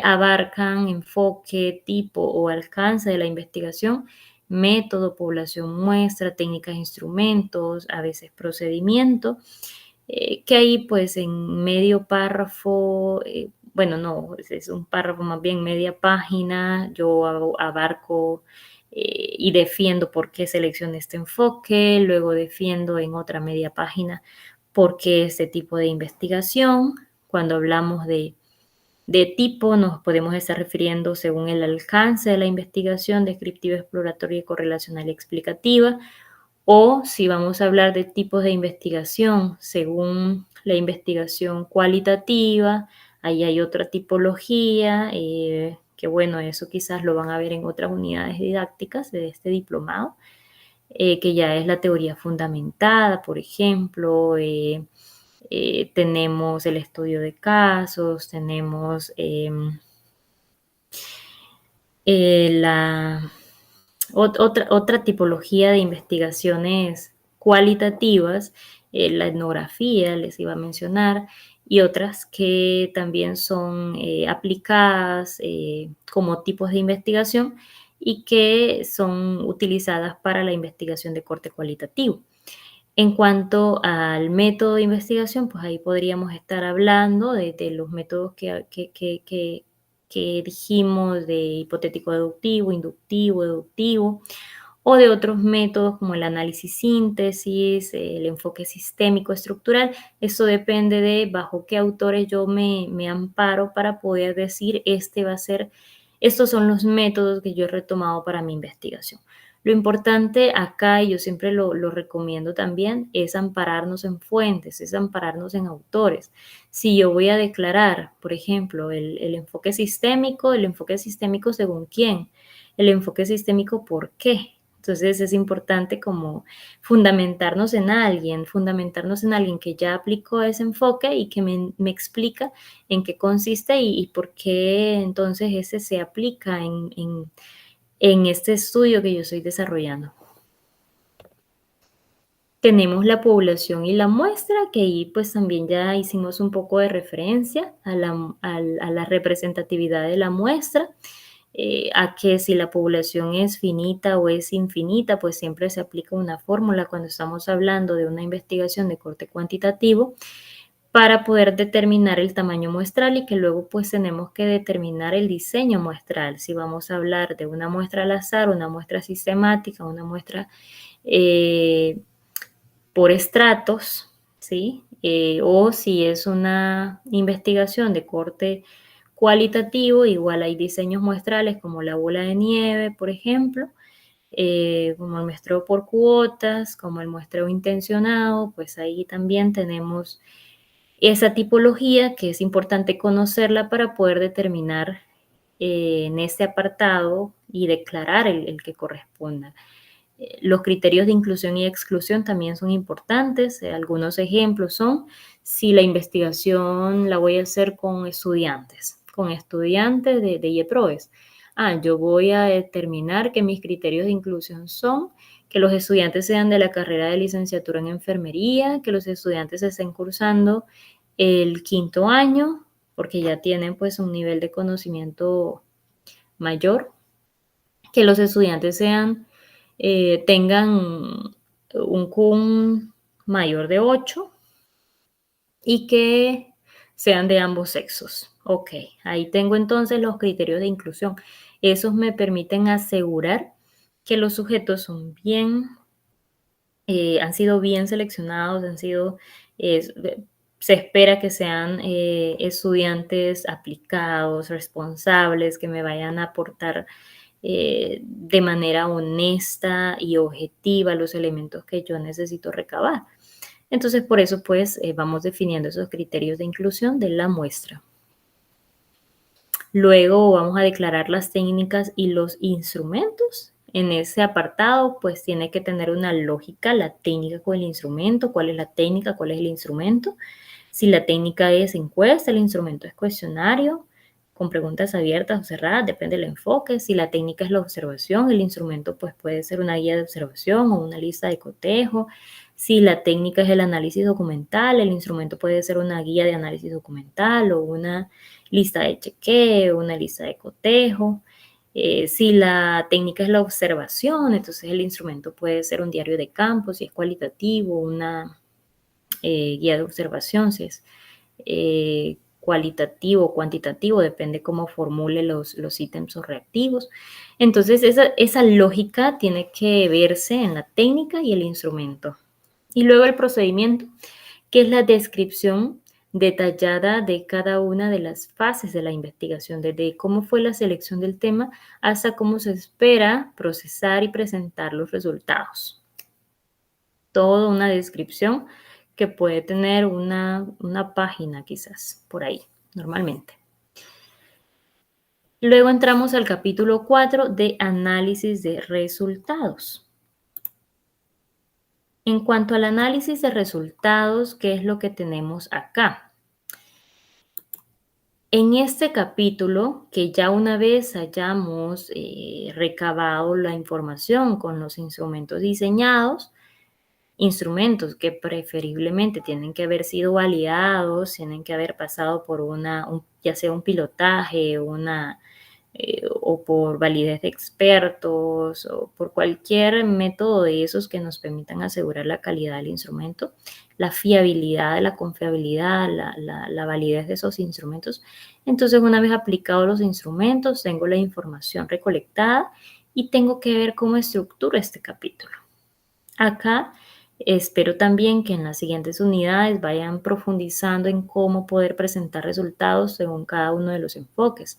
abarcan enfoque, tipo o alcance de la investigación, método, población muestra, técnicas, instrumentos, a veces procedimiento, que ahí pues en medio párrafo, bueno, no, es un párrafo más bien media página, yo abarco y defiendo por qué seleccioné este enfoque, luego defiendo en otra media página por qué este tipo de investigación. Cuando hablamos de tipo, nos podemos estar refiriendo según el alcance de la investigación descriptiva, exploratoria, correlacional y explicativa, o si vamos a hablar de tipos de investigación según la investigación cualitativa, ahí hay otra tipología, que bueno, eso quizás lo van a ver en otras unidades didácticas de este diplomado, que ya es la teoría fundamentada, por ejemplo, tenemos el estudio de casos, tenemos la otra tipología de investigaciones cualitativas, la etnografía, les iba a mencionar, y otras que también son aplicadas como tipos de investigación y que son utilizadas para la investigación de corte cualitativo. En cuanto al método de investigación, pues ahí podríamos estar hablando de los métodos que dijimos de hipotético deductivo, inductivo, deductivo, o de otros métodos como el análisis síntesis, el enfoque sistémico estructural. Eso depende de bajo qué autores yo me amparo para poder decir este va a ser, estos son los métodos que yo he retomado para mi investigación. Lo importante acá, y yo siempre lo recomiendo también, es ampararnos en fuentes, es ampararnos en autores. Si yo voy a declarar, por ejemplo, el enfoque sistémico según quién, el enfoque sistémico por qué. Entonces es importante como fundamentarnos en alguien que ya aplicó ese enfoque y que me explica en qué consiste y por qué entonces ese se aplica en este estudio que yo estoy desarrollando. Tenemos la población y la muestra, que ahí pues también ya hicimos un poco de referencia a la representatividad de la muestra, a que si la población es finita o es infinita, pues siempre se aplica una fórmula cuando estamos hablando de una investigación de corte cuantitativo para poder determinar el tamaño muestral y que luego pues tenemos que determinar el diseño muestral. Si vamos a hablar de una muestra al azar, una muestra sistemática, una muestra eh, por estratos, ¿sí? O si es una investigación de corte cualitativo, igual hay diseños muestrales como la bola de nieve, por ejemplo, como el muestreo por cuotas, como el muestreo intencionado, pues ahí también tenemos esa tipología que es importante conocerla para poder determinar en este apartado y declarar el que corresponda. Los criterios de inclusión y exclusión también son importantes. Algunos ejemplos son si la investigación la voy a hacer con estudiantes de IEPROES. Yo voy a determinar que mis criterios de inclusión son que los estudiantes sean de la carrera de licenciatura en enfermería, que los estudiantes estén cursando el quinto año, porque ya tienen pues un nivel de conocimiento mayor, que los estudiantes tengan un CUM mayor de 8 y que sean de ambos sexos. Ok, ahí tengo entonces los criterios de inclusión. Esos me permiten asegurar que los sujetos son bien han sido bien seleccionados, han sido, se espera que sean estudiantes aplicados, responsables, que me vayan a aportar de manera honesta y objetiva los elementos que yo necesito recabar. Entonces, por eso, pues, vamos definiendo esos criterios de inclusión de la muestra. Luego vamos a declarar las técnicas y los instrumentos. En ese apartado, pues tiene que tener una lógica, la técnica con el instrumento, cuál es la técnica, cuál es el instrumento. Si la técnica es encuesta, el instrumento es cuestionario, con preguntas abiertas o cerradas, depende del enfoque. Si la técnica es la observación, el instrumento pues puede ser una guía de observación o una lista de cotejo. Si la técnica es el análisis documental, el instrumento puede ser una guía de análisis documental o una lista de chequeo, una lista de cotejo. Si la técnica es la observación, entonces el instrumento puede ser un diario de campo, si es cualitativo, una guía de observación, si es cualitativo o cuantitativo, depende cómo formule los ítems o reactivos. Entonces, esa lógica tiene que verse en la técnica y el instrumento. Y luego el procedimiento, que es la descripción detallada de cada una de las fases de la investigación, desde cómo fue la selección del tema hasta cómo se espera procesar y presentar los resultados. Toda una descripción que puede tener una página quizás por ahí, normalmente. Luego entramos al capítulo 4 de análisis de resultados. En cuanto al análisis de resultados, ¿qué es lo que tenemos acá? En este capítulo, que ya una vez hayamos recabado la información con los instrumentos diseñados, instrumentos que preferiblemente tienen que haber sido validados, tienen que haber pasado por ya sea un pilotaje, o por validez de expertos, o por cualquier método de esos que nos permitan asegurar la calidad del instrumento, la fiabilidad, la confiabilidad, la validez de esos instrumentos. Entonces, una vez aplicados los instrumentos, tengo la información recolectada y tengo que ver cómo estructura este capítulo. Acá espero también que en las siguientes unidades vayan profundizando en cómo poder presentar resultados según cada uno de los enfoques.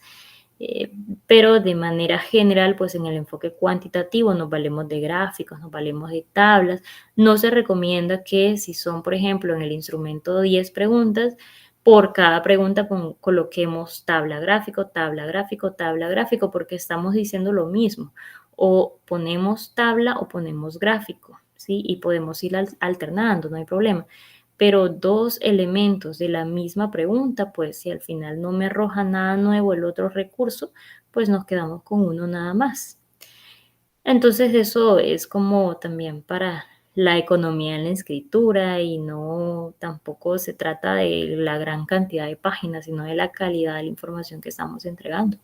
Pero de manera general, pues en el enfoque cuantitativo nos valemos de gráficos, nos valemos de tablas. No se recomienda que si son, por ejemplo, en el instrumento 10 preguntas, por cada pregunta coloquemos tabla gráfico, tabla gráfico, tabla gráfico, porque estamos diciendo lo mismo. O ponemos tabla o ponemos gráfico, ¿sí? Y podemos ir alternando, no hay problema. Pero dos elementos de la misma pregunta, pues si al final no me arroja nada nuevo el otro recurso, pues nos quedamos con uno nada más. Entonces eso es como también para la economía en la escritura y no tampoco se trata de la gran cantidad de páginas, sino de la calidad de la información que estamos entregando.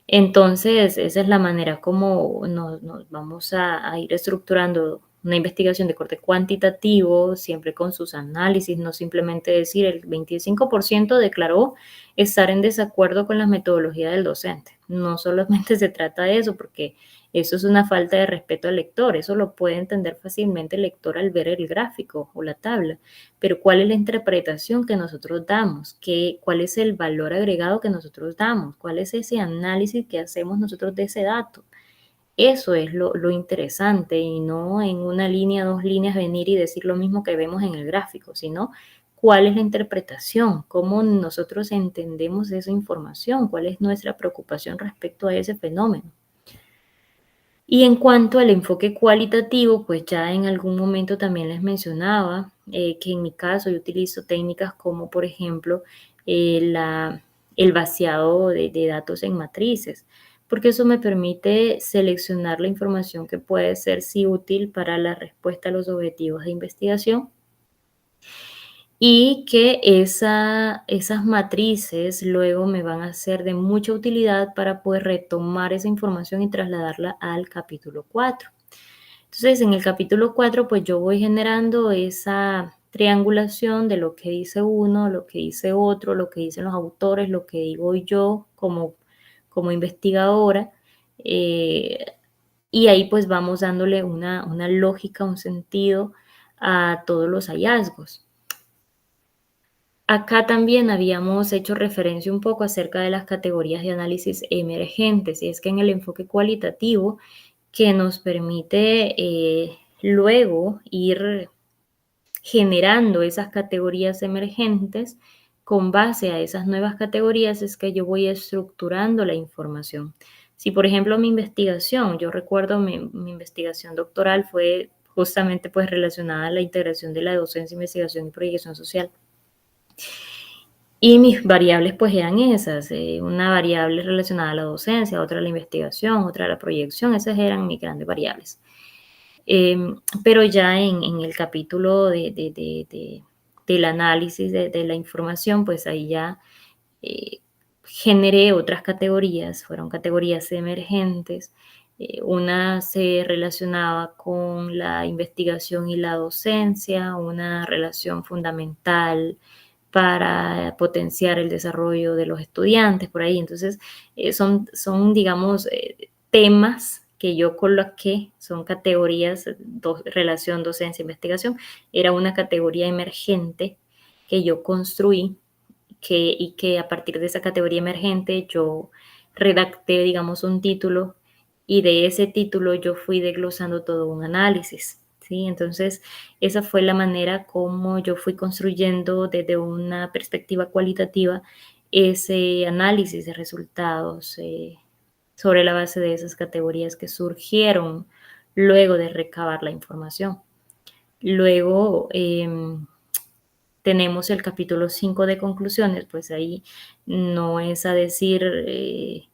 Entonces, esa es la manera como nos vamos a ir estructurando una investigación de corte cuantitativo, siempre con sus análisis, no simplemente decir el 25% declaró estar en desacuerdo con la metodología del docente. No solamente se trata de eso, porque eso es una falta de respeto al lector, eso lo puede entender fácilmente el lector al ver el gráfico o la tabla, pero ¿cuál es la interpretación que nosotros damos? ¿Cuál es el valor agregado que nosotros damos? ¿Cuál es ese análisis que hacemos nosotros de ese dato? Eso es lo interesante y no en una línea, dos líneas venir y decir lo mismo que vemos en el gráfico, sino cuál es la interpretación, cómo nosotros entendemos esa información, cuál es nuestra preocupación respecto a ese fenómeno. Y en cuanto al enfoque cualitativo, pues ya en algún momento también les mencionaba que en mi caso yo utilizo técnicas como, por ejemplo, el vaciado de datos en matrices, porque eso me permite seleccionar la información que puede ser sí útil para la respuesta a los objetivos de investigación y que esas matrices luego me van a ser de mucha utilidad para poder retomar esa información y trasladarla al capítulo 4. Entonces, en el capítulo 4, pues yo voy generando triangulación de lo que dice uno, lo que dice otro, lo que dicen los autores, lo que digo yo como investigadora. eh, y ahí pues vamos dándole una lógica, un sentido a todos los hallazgos. Acá también habíamos hecho referencia un poco acerca de las categorías de análisis emergentes, y es que en el enfoque cualitativo que nos permite luego ir generando esas categorías emergentes, con base a esas nuevas categorías es que yo voy estructurando la información. Si, por ejemplo, mi investigación, yo recuerdo mi investigación doctoral fue justamente pues relacionada a la integración de la docencia, investigación y proyección social. Y mis variables pues eran esas, una variable relacionada a la docencia, otra a la investigación, otra a la proyección, esas eran mis grandes variables. Pero ya en el capítulo del análisis de la información, pues ahí ya eh, generé otras categorías, fueron categorías emergentes. Una se relacionaba con la investigación y la docencia, una relación fundamental para potenciar el desarrollo de los estudiantes por ahí. Entonces, son digamos, temas que yo coloqué, son categorías, relación docencia-investigación, era una categoría emergente que yo construí y que a partir de esa categoría emergente yo redacté, digamos, un título y de ese título yo fui desglosando todo un análisis, ¿sí? Entonces, esa fue la manera como yo fui construyendo desde una perspectiva cualitativa ese análisis de resultados sobre la base de esas categorías que surgieron luego de recabar la información. Luego, tenemos el capítulo 5 de conclusiones, pues ahí no es a decir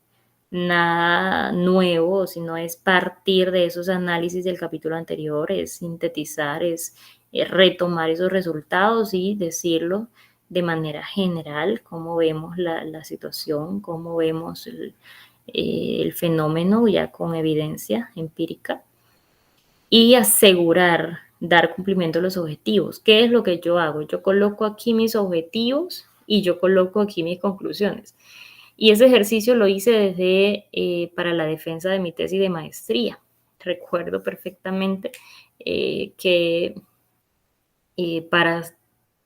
nada nuevo, sino es partir de esos análisis del capítulo anterior, es sintetizar, es retomar esos resultados y decirlo de manera general, cómo vemos la situación, cómo vemos el fenómeno ya con evidencia empírica y asegurar dar cumplimiento a los objetivos. ¿Qué es lo que yo hago? Yo coloco aquí mis objetivos y yo coloco aquí mis conclusiones. Y ese ejercicio lo hice desde para la defensa de mi tesis de maestría. Recuerdo perfectamente que para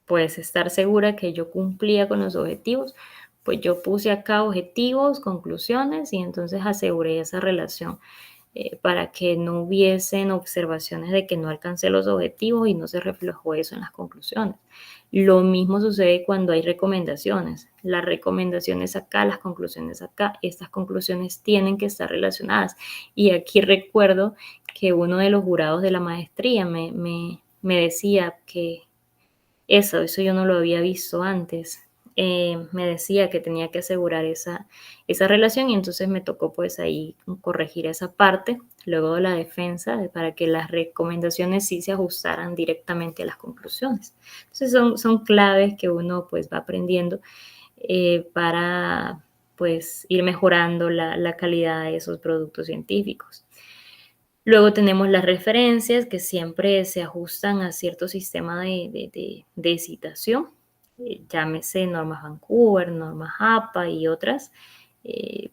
pues estar segura que yo cumplía con los objetivos, pues yo puse acá objetivos, conclusiones y entonces aseguré esa relación para que no hubiesen observaciones de que no alcancé los objetivos y no se reflejó eso en las conclusiones. Lo mismo sucede cuando hay recomendaciones. Las recomendaciones acá, las conclusiones acá, estas conclusiones tienen que estar relacionadas. Y aquí recuerdo que uno de los jurados de la maestría me decía que eso yo no lo había visto antes. Me decía que tenía que asegurar esa relación y entonces me tocó pues ahí corregir esa parte, luego de la defensa, para que las recomendaciones sí se ajustaran directamente a las conclusiones. Entonces son claves que uno pues va aprendiendo para pues ir mejorando la calidad de esos productos científicos. Luego tenemos las referencias que siempre se ajustan a cierto sistema de citación, llámese normas Vancouver, normas APA y otras eh,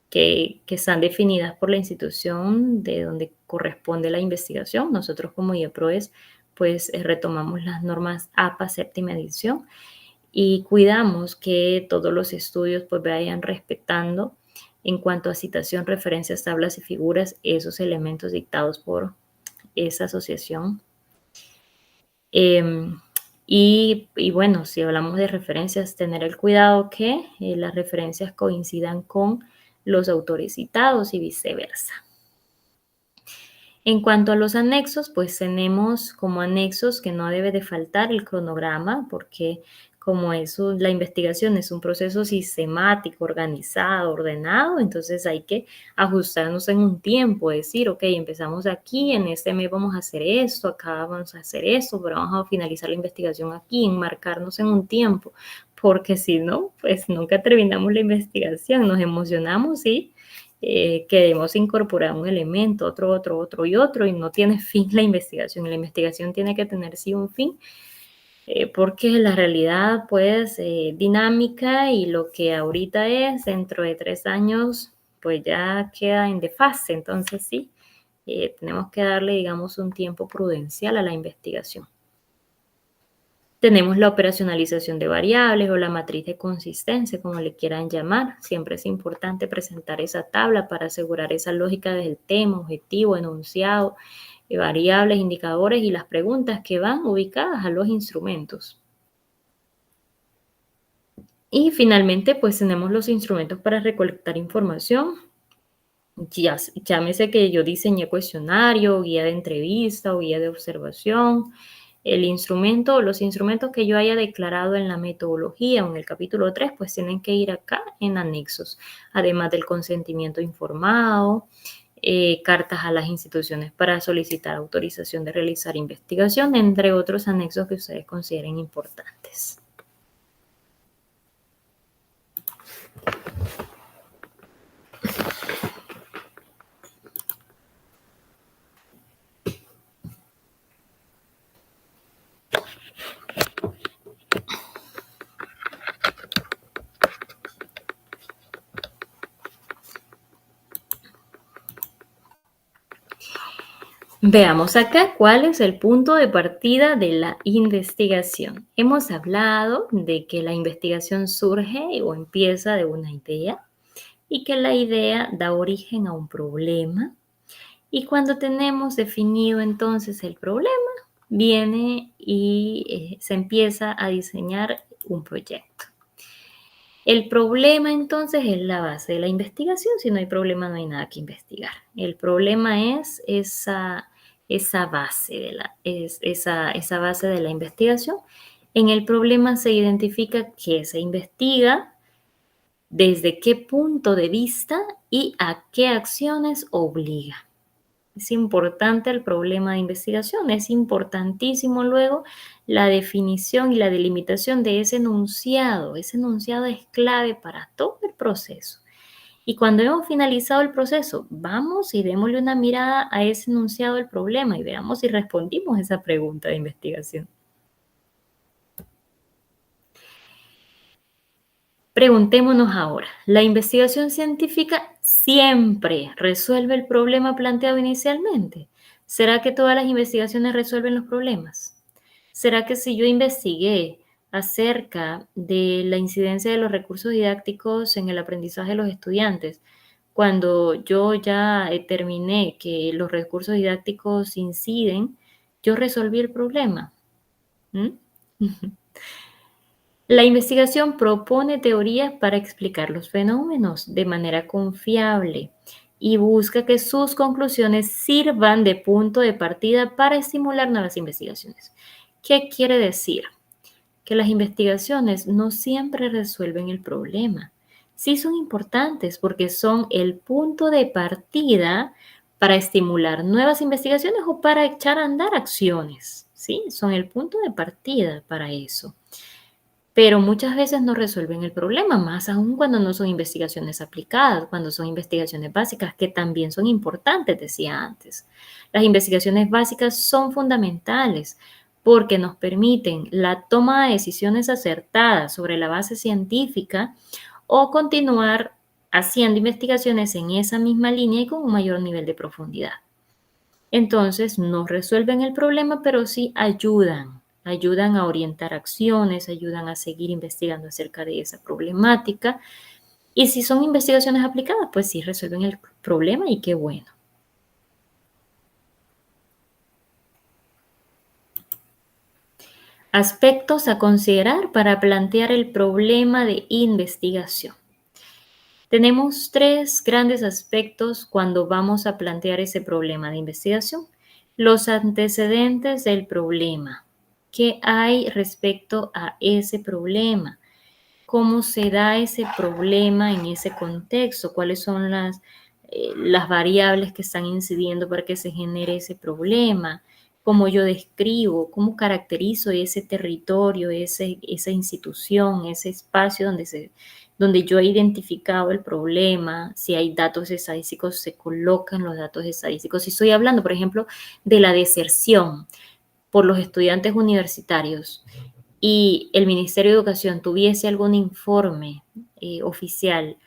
que están definidas por la institución de donde corresponde la investigación. Nosotros como IEPROES pues retomamos las normas APA séptima edición y cuidamos que todos los estudios pues vayan respetando en cuanto a citación, referencias, tablas y figuras, esos elementos dictados por esa asociación. Y bueno, si hablamos de referencias, tener el cuidado que las referencias coincidan con los autores citados y viceversa. En cuanto a los anexos, pues tenemos como anexos que no debe de faltar el cronograma, porque como la investigación es un proceso sistemático, organizado, ordenado, entonces hay que ajustarnos en un tiempo, decir, ok, empezamos aquí, en este mes vamos a hacer esto, acá vamos a hacer esto, pero vamos a finalizar la investigación aquí, enmarcarnos en un tiempo, porque si no, pues nunca terminamos la investigación, nos emocionamos y queremos incorporar un elemento, otro y otro, y no tiene fin la investigación. La investigación tiene que tener sí un fin, porque la realidad pues dinámica y lo que ahorita es, dentro de 3 años, pues ya queda en desfase. Entonces sí, tenemos que darle, digamos, un tiempo prudencial a la investigación. Tenemos la operacionalización de variables o la matriz de consistencia, como le quieran llamar. Siempre es importante presentar esa tabla para asegurar esa lógica del tema, objetivo, enunciado, variables, indicadores y las preguntas que van ubicadas a los instrumentos. Y finalmente, pues tenemos los instrumentos para recolectar información. Llámese que yo diseñé cuestionario, guía de entrevista o guía de observación. El instrumento o los instrumentos que yo haya declarado en la metodología o en el capítulo 3, pues tienen que ir acá en anexos, además del consentimiento informado, cartas a las instituciones para solicitar autorización de realizar investigación, entre otros anexos que ustedes consideren importantes. Veamos acá cuál es el punto de partida de la investigación. Hemos hablado de que la investigación surge o empieza de una idea y que la idea da origen a un problema. Y cuando tenemos definido entonces el problema, viene y se empieza a diseñar un proyecto. El problema entonces es la base de la investigación. Si no hay problema, no hay nada que investigar. El problema es esa base esa base de la investigación. En el problema se identifica qué se investiga, desde qué punto de vista y a qué acciones obliga. Es importante el problema de investigación, es importantísimo luego la definición y la delimitación de ese enunciado. Ese enunciado es clave para todo el proceso. Y cuando hemos finalizado el proceso, vamos y démosle una mirada a ese enunciado del problema y veamos si respondimos esa pregunta de investigación. Preguntémonos ahora, ¿la investigación científica siempre resuelve el problema planteado inicialmente? ¿Será que todas las investigaciones resuelven los problemas? ¿Será que si yo investigué acerca de la incidencia de los recursos didácticos en el aprendizaje de los estudiantes, cuando yo ya determiné que los recursos didácticos inciden, yo resolví el problema? ¿Mm? La investigación propone teorías para explicar los fenómenos de manera confiable y busca que sus conclusiones sirvan de punto de partida para estimular nuevas investigaciones. ¿Qué quiere decir? Que las investigaciones no siempre resuelven el problema. Sí son importantes porque son el punto de partida para estimular nuevas investigaciones o para echar a andar acciones. Sí, son el punto de partida para eso, pero muchas veces no resuelven el problema, más aún cuando no son investigaciones aplicadas, cuando son investigaciones básicas, que también son importantes, decía antes. Las investigaciones básicas son fundamentales porque nos permiten la toma de decisiones acertadas sobre la base científica o continuar haciendo investigaciones en esa misma línea y con un mayor nivel de profundidad. Entonces, no resuelven el problema, pero sí ayudan a orientar acciones, ayudan a seguir investigando acerca de esa problemática. Y si son investigaciones aplicadas, pues sí resuelven el problema y qué bueno. Aspectos a considerar para plantear el problema de investigación. Tenemos 3 grandes aspectos cuando vamos a plantear ese problema de investigación. Los antecedentes del problema. ¿Qué hay respecto a ese problema? ¿Cómo se da ese problema en ese contexto? ¿Cuáles son las variables que están incidiendo para que se genere ese problema? ¿Cómo yo describo, cómo caracterizo ese territorio, esa institución, ese espacio donde yo he identificado el problema? Si hay datos estadísticos, se colocan los datos estadísticos. Si estoy hablando, por ejemplo, de la deserción por los estudiantes universitarios, y el Ministerio de Educación tuviese algún informe oficial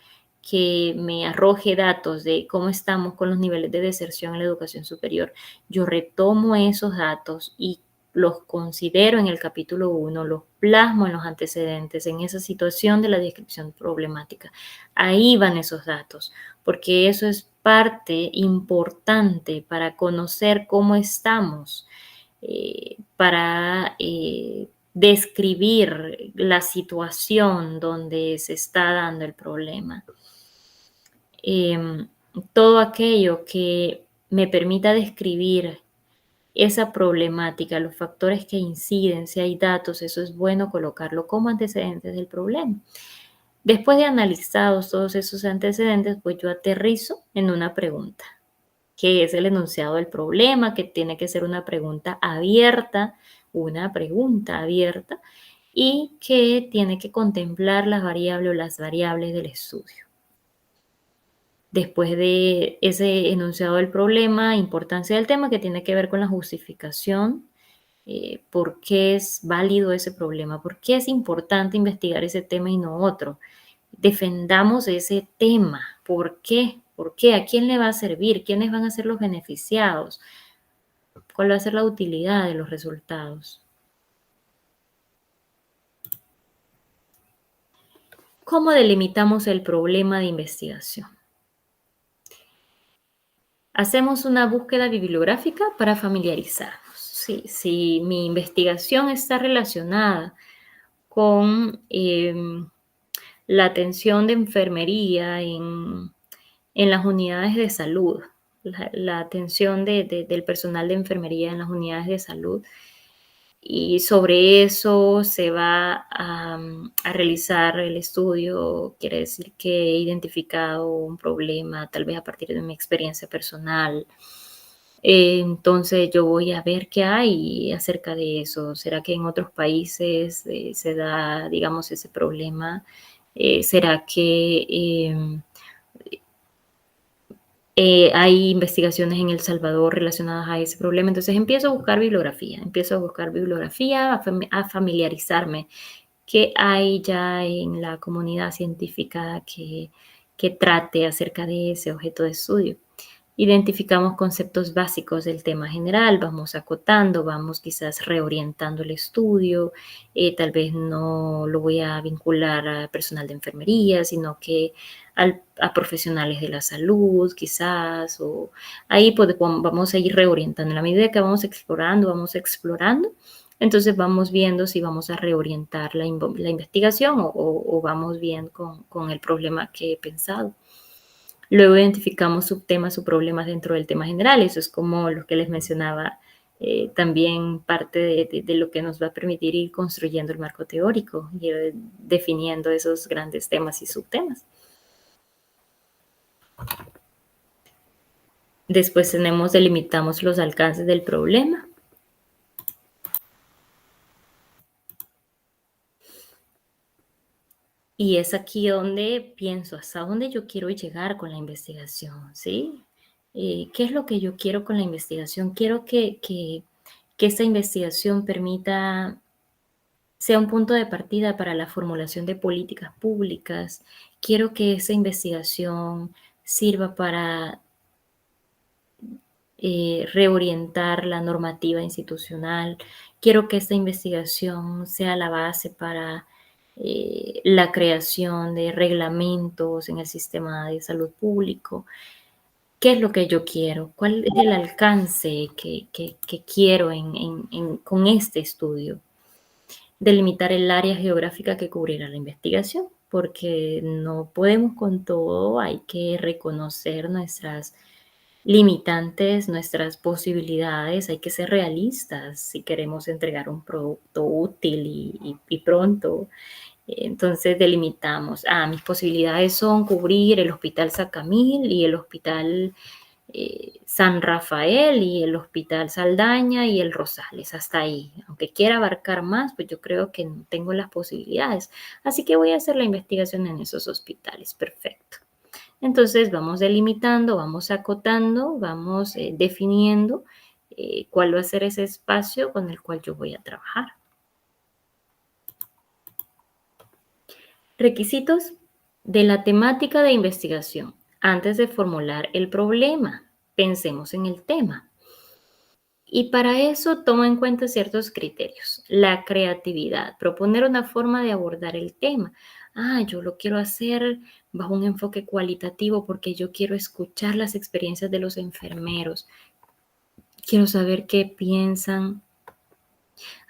que me arroje datos de cómo estamos con los niveles de deserción en la educación superior, yo retomo esos datos y los considero en el capítulo 1, los plasmo en los antecedentes, en esa situación de la descripción problemática. Ahí van esos datos, porque eso es parte importante para conocer cómo estamos, para describir la situación donde se está dando el problema. Em, Todo aquello que me permita describir esa problemática, los factores que inciden, si hay datos, eso es bueno colocarlo como antecedentes del problema. Después de analizados todos esos antecedentes, pues yo aterrizo en una pregunta, que es el enunciado del problema, que tiene que ser una pregunta abierta y que tiene que contemplar las variables o las variables del estudio. Después de ese enunciado del problema, importancia del tema que tiene que ver con la justificación, por qué es válido ese problema, por qué es importante investigar ese tema y no otro. Defendamos ese tema, ¿por qué? ¿Por qué? ¿A quién le va a servir? ¿Quiénes van a ser los beneficiados? ¿Cuál va a ser la utilidad de los resultados? ¿Cómo delimitamos el problema de investigación? Hacemos una búsqueda bibliográfica para familiarizarnos. Sí, si mi investigación está relacionada con la atención de enfermería en las unidades de salud, la atención del personal de enfermería en las unidades de salud, y sobre eso se va a realizar el estudio. Quiere decir que he identificado un problema, tal vez a partir de mi experiencia personal. Entonces yo voy a ver qué hay acerca de eso. ¿Será que en otros países se da, digamos, ese problema? ¿Será que hay investigaciones en El Salvador relacionadas a ese problema? Entonces empiezo a buscar bibliografía, a familiarizarme qué hay ya en la comunidad científica que trate acerca de ese objeto de estudio. Identificamos conceptos básicos del tema general, vamos acotando, vamos quizás reorientando el estudio, tal vez no lo voy a vincular a personal de enfermería, sino que a profesionales de la salud, quizás, o ahí pues, vamos a ir reorientando. En la medida que vamos explorando, entonces vamos viendo si vamos a reorientar la investigación o vamos bien con el problema que he pensado. Luego identificamos subtemas o problemas dentro del tema general. Eso es como lo que les mencionaba, también parte de lo que nos va a permitir ir construyendo el marco teórico y definiendo esos grandes temas y subtemas. Después delimitamos los alcances del problema. Y es aquí donde pienso, ¿hasta dónde yo quiero llegar con la investigación? ¿Sí? ¿Qué es lo que yo quiero con la investigación? Quiero que esta investigación sea un punto de partida para la formulación de políticas públicas. Quiero que esa investigación sirva para reorientar la normativa institucional. Quiero que esta investigación sea la base para la creación de reglamentos en el sistema de salud público. ¿Qué es lo que yo quiero? ¿Cuál es el alcance que quiero con este estudio? Delimitar el área geográfica que cubrirá la investigación, porque no podemos con todo, hay que reconocer nuestras limitantes, nuestras posibilidades, hay que ser realistas si queremos entregar un producto útil y pronto. Entonces delimitamos, mis posibilidades son cubrir el Hospital Sacamil y el Hospital San Rafael y el Hospital Saldaña y el Rosales, hasta ahí. Aunque quiera abarcar más, pues yo creo que no tengo las posibilidades. Así que voy a hacer la investigación en esos hospitales. Perfecto. Entonces vamos delimitando, vamos acotando, vamos definiendo cuál va a ser ese espacio con el cual yo voy a trabajar. Requisitos de la temática de investigación. Antes de formular el problema, pensemos en el tema. Y para eso toma en cuenta ciertos criterios. La creatividad, proponer una forma de abordar el tema. Yo lo quiero hacer bajo un enfoque cualitativo porque yo quiero escuchar las experiencias de los enfermeros. Quiero saber qué piensan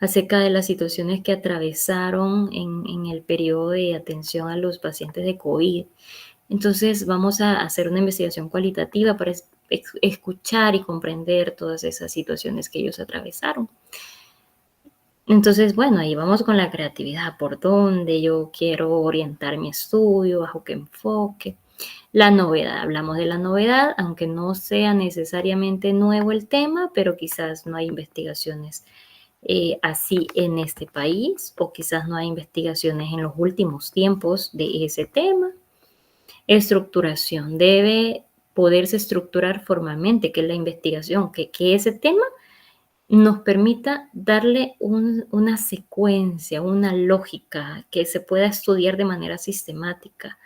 acerca de las situaciones que atravesaron en el periodo de atención a los pacientes de COVID. Entonces vamos a hacer una investigación cualitativa para escuchar y comprender todas esas situaciones que ellos atravesaron. Entonces, bueno, ahí vamos con la creatividad, por dónde yo quiero orientar mi estudio, bajo qué enfoque. La novedad, hablamos de la novedad, aunque no sea necesariamente nuevo el tema, pero quizás no hay investigaciones así en este país, o quizás no hay investigaciones en los últimos tiempos de ese tema. Estructuración, debe poderse estructurar formalmente, que es la investigación, que ese tema nos permita darle una secuencia, una lógica, que se pueda estudiar de manera sistemática,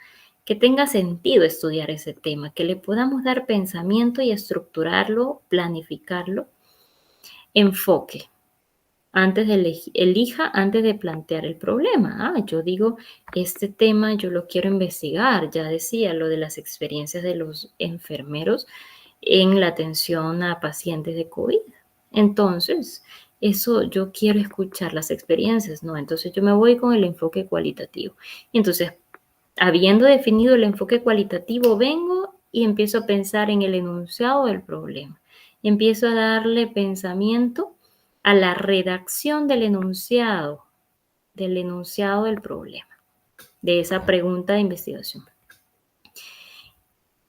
que tenga sentido estudiar ese tema, que le podamos dar pensamiento y estructurarlo, planificarlo. Enfoque. Antes de elija antes de plantear el problema. Yo digo, este tema yo lo quiero investigar. Ya decía lo de las experiencias de los enfermeros en la atención a pacientes de COVID. Entonces, eso yo quiero escuchar las experiencias, ¿no? Entonces yo me voy con el enfoque cualitativo. Y entonces, habiendo definido el enfoque cualitativo, vengo y empiezo a pensar en el enunciado del problema. Y empiezo a darle pensamiento a la redacción del enunciado del problema, de esa pregunta de investigación.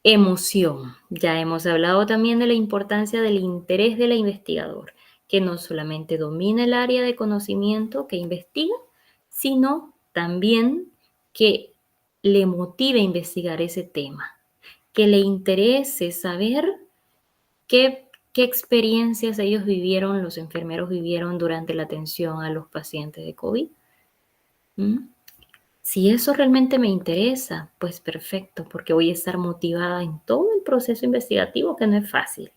Emoción. Ya hemos hablado también de la importancia del interés del investigador, que no solamente domina el área de conocimiento que investiga, sino también que le motive a investigar ese tema, que le interese saber qué experiencias ellos vivieron, los enfermeros vivieron durante la atención a los pacientes de COVID. ¿Mm? Si eso realmente me interesa, pues perfecto, porque voy a estar motivada en todo el proceso investigativo, que no es fácil,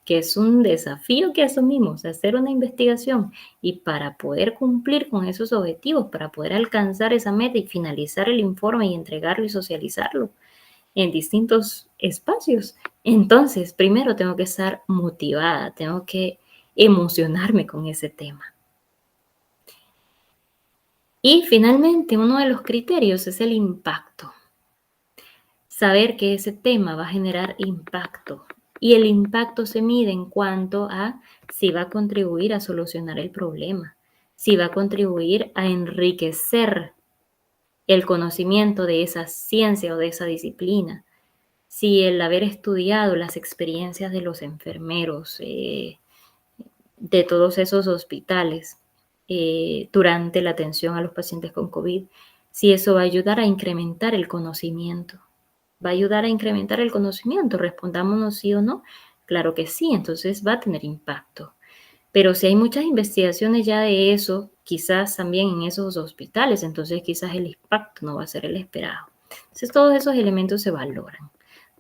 que es un desafío que asumimos, hacer una investigación. Y para poder cumplir con esos objetivos, para poder alcanzar esa meta y finalizar el informe y entregarlo y socializarlo en distintos espacios, entonces primero tengo que estar motivada, tengo que emocionarme con ese tema. Y finalmente, uno de los criterios es el impacto. Saber que ese tema va a generar impacto. Y el impacto se mide en cuanto a si va a contribuir a solucionar el problema, si va a contribuir a enriquecer el conocimiento de esa ciencia o de esa disciplina, si el haber estudiado las experiencias de los enfermeros, de todos esos hospitales durante la atención a los pacientes con COVID, si eso va a ayudar a incrementar el conocimiento. ¿Va a ayudar a incrementar el conocimiento? Respondámonos sí o no. Claro que sí, entonces va a tener impacto. Pero si hay muchas investigaciones ya de eso, quizás también en esos hospitales, entonces quizás el impacto no va a ser el esperado. Entonces todos esos elementos se valoran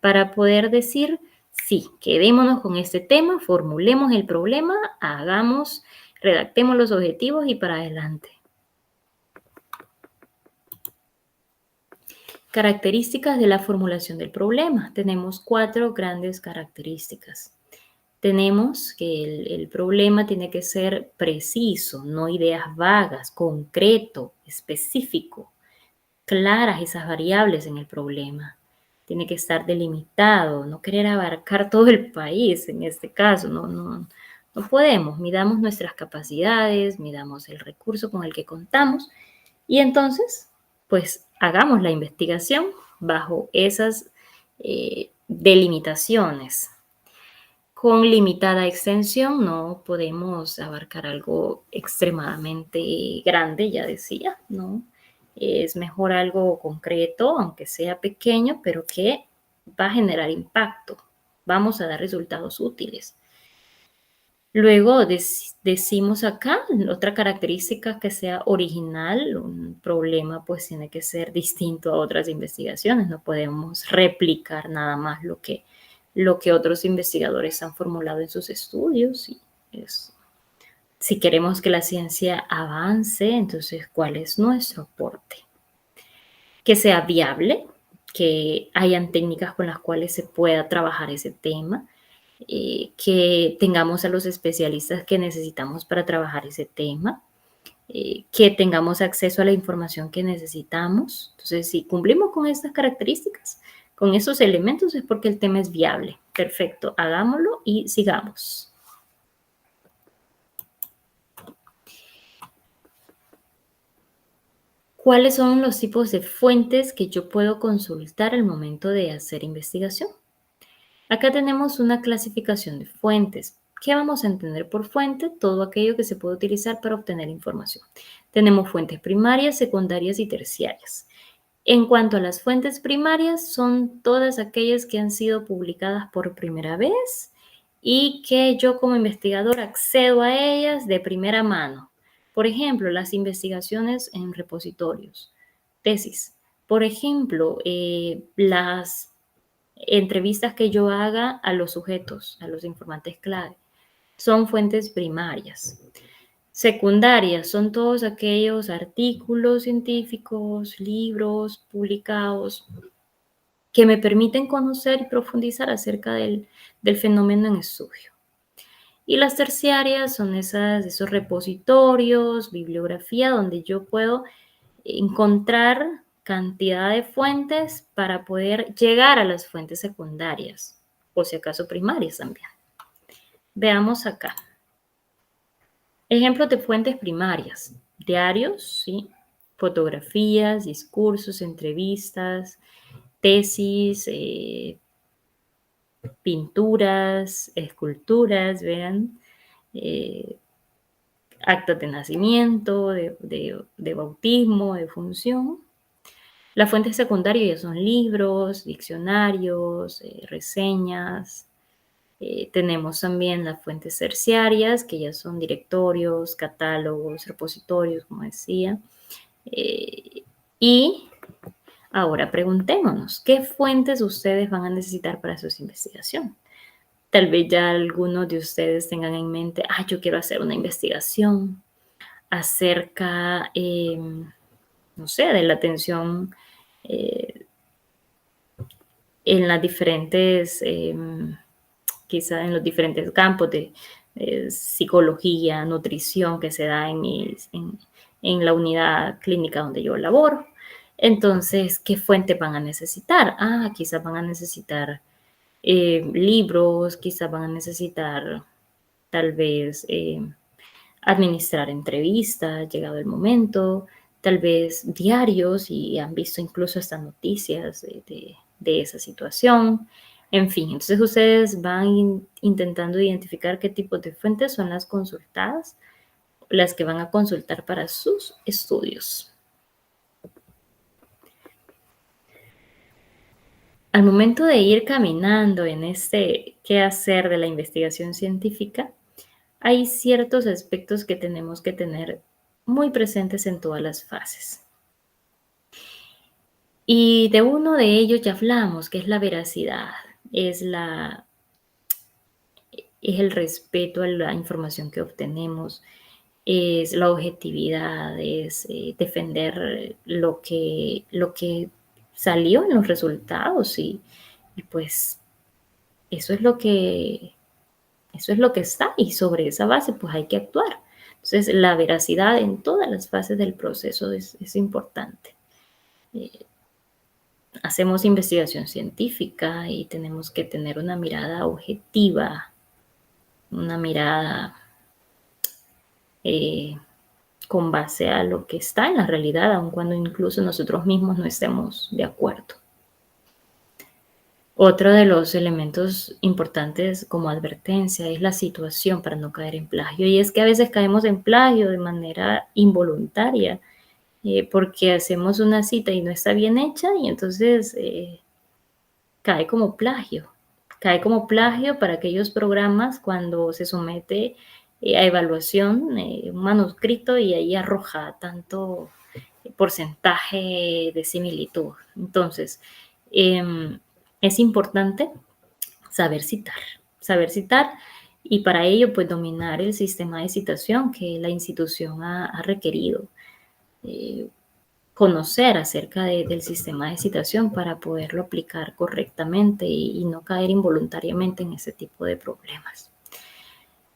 para poder decir, sí, quedémonos con este tema, formulemos el problema, redactemos los objetivos y para adelante. Características de la formulación del problema. Tenemos 4 grandes características. Tenemos que el problema tiene que ser preciso, no ideas vagas, concreto, específico, claras esas variables en el problema. Tiene que estar delimitado, no querer abarcar todo el país en este caso, no podemos. Midamos nuestras capacidades, midamos el recurso con el que contamos y entonces, pues hagamos la investigación bajo esas delimitaciones. Con limitada extensión no podemos abarcar algo extremadamente grande, ya decía, ¿no? Es mejor algo concreto, aunque sea pequeño, pero que va a generar impacto. Vamos a dar resultados útiles. Luego decimos acá, otra característica que sea original, un problema pues tiene que ser distinto a otras investigaciones, no podemos replicar nada más lo que otros investigadores han formulado en sus estudios. Y es- si queremos que la ciencia avance, entonces, ¿cuál es nuestro aporte? Que sea viable, que hayan técnicas con las cuales se pueda trabajar ese tema, que tengamos a los especialistas que necesitamos para trabajar ese tema, que tengamos acceso a la información que necesitamos. Entonces, si cumplimos con estas características, con esos elementos, es porque el tema es viable. Perfecto, hagámoslo y sigamos. ¿Cuáles son los tipos de fuentes que yo puedo consultar al momento de hacer investigación? Acá tenemos una clasificación de fuentes. ¿Qué vamos a entender por fuente? Todo aquello que se puede utilizar para obtener información. Tenemos fuentes primarias, secundarias y terciarias. En cuanto a las fuentes primarias, son todas aquellas que han sido publicadas por primera vez y que yo como investigador accedo a ellas de primera mano. Por ejemplo, las investigaciones en repositorios, tesis. Por ejemplo, las entrevistas que yo haga a los sujetos, a los informantes clave, son fuentes primarias. Secundarias son todos aquellos artículos científicos, libros publicados que me permiten conocer y profundizar acerca del fenómeno en estudio. Y las terciarias son esos repositorios, bibliografía, donde yo puedo encontrar cantidad de fuentes para poder llegar a las fuentes secundarias, o si acaso primarias también. Veamos acá. Ejemplos de fuentes primarias: diarios, ¿sí? Fotografías, discursos, entrevistas, tesis, pinturas, esculturas, vean, eh, actas de nacimiento, de bautismo, de función. Las fuentes secundarias ya son libros, diccionarios, reseñas. Tenemos también las fuentes terciarias, que ya son directorios, catálogos, repositorios, como decía. Eh, y ahora preguntémonos, ¿qué fuentes ustedes van a necesitar para su investigación? Tal vez ya algunos de ustedes tengan en mente, yo quiero hacer una investigación acerca, no sé, de la atención eh, en las diferentes, quizá en los diferentes campos de psicología, nutrición que se da en la unidad clínica donde yo laboro. Entonces, ¿qué fuente van a necesitar? Quizás van a necesitar libros, quizás van a necesitar tal vez administrar entrevistas, llegado el momento, tal vez diarios y han visto incluso hasta noticias de esa situación. En fin, entonces ustedes van intentando identificar qué tipo de fuentes son las consultadas, las que van a consultar para sus estudios. Al momento de ir caminando en este quehacer de la investigación científica, hay ciertos aspectos que tenemos que tener muy presentes en todas las fases. Y de uno de ellos ya hablamos, que es la veracidad, es, la, es el respeto a la información que obtenemos, es la objetividad, es defender lo que salió en los resultados y pues eso es lo que eso es lo que está y sobre esa base pues hay que actuar. Entonces la veracidad en todas las fases del proceso es importante. Eh, Hacemos investigación científica y tenemos que tener una mirada objetiva, una mirada eh, con base a lo que está en la realidad, aun cuando incluso nosotros mismos no estemos de acuerdo. Otro de los elementos importantes como advertencia es la situación para no caer en plagio. Y es que a veces caemos en plagio de manera involuntaria, porque hacemos una cita y no está bien hecha y entonces cae como plagio. cae como plagio para aquellos programas cuando se somete a evaluación un manuscrito y ahí arroja tanto porcentaje de similitud. Entonces, em, es importante saber citar, saber citar y para ello pues dominar el sistema de citación que la institución ha requerido. Eh, Conocer acerca del sistema de citación para poderlo aplicar correctamente y no caer involuntariamente en ese tipo de problemas.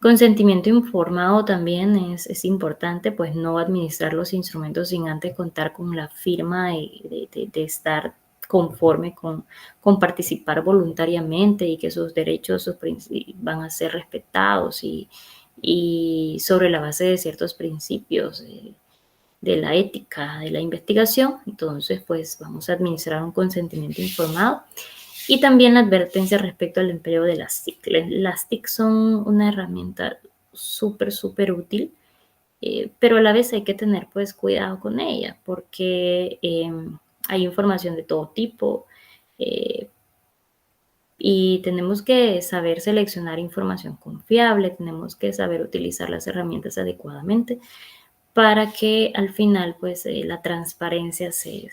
Consentimiento informado también es importante, pues no administrar los instrumentos sin antes contar con la firma de estar conforme con participar voluntariamente y que sus derechos van a ser respetados y sobre la base de ciertos principios de la ética de la investigación. Entonces, pues vamos a administrar un consentimiento informado y también la advertencia respecto al empleo de las TIC. Las TIC son una herramienta súper, súper útil, pero a la vez hay que tener pues cuidado con ella porque hay información de todo tipo eh, y tenemos que saber seleccionar información confiable, tenemos que saber utilizar las herramientas adecuadamente para que al final pues la transparencia se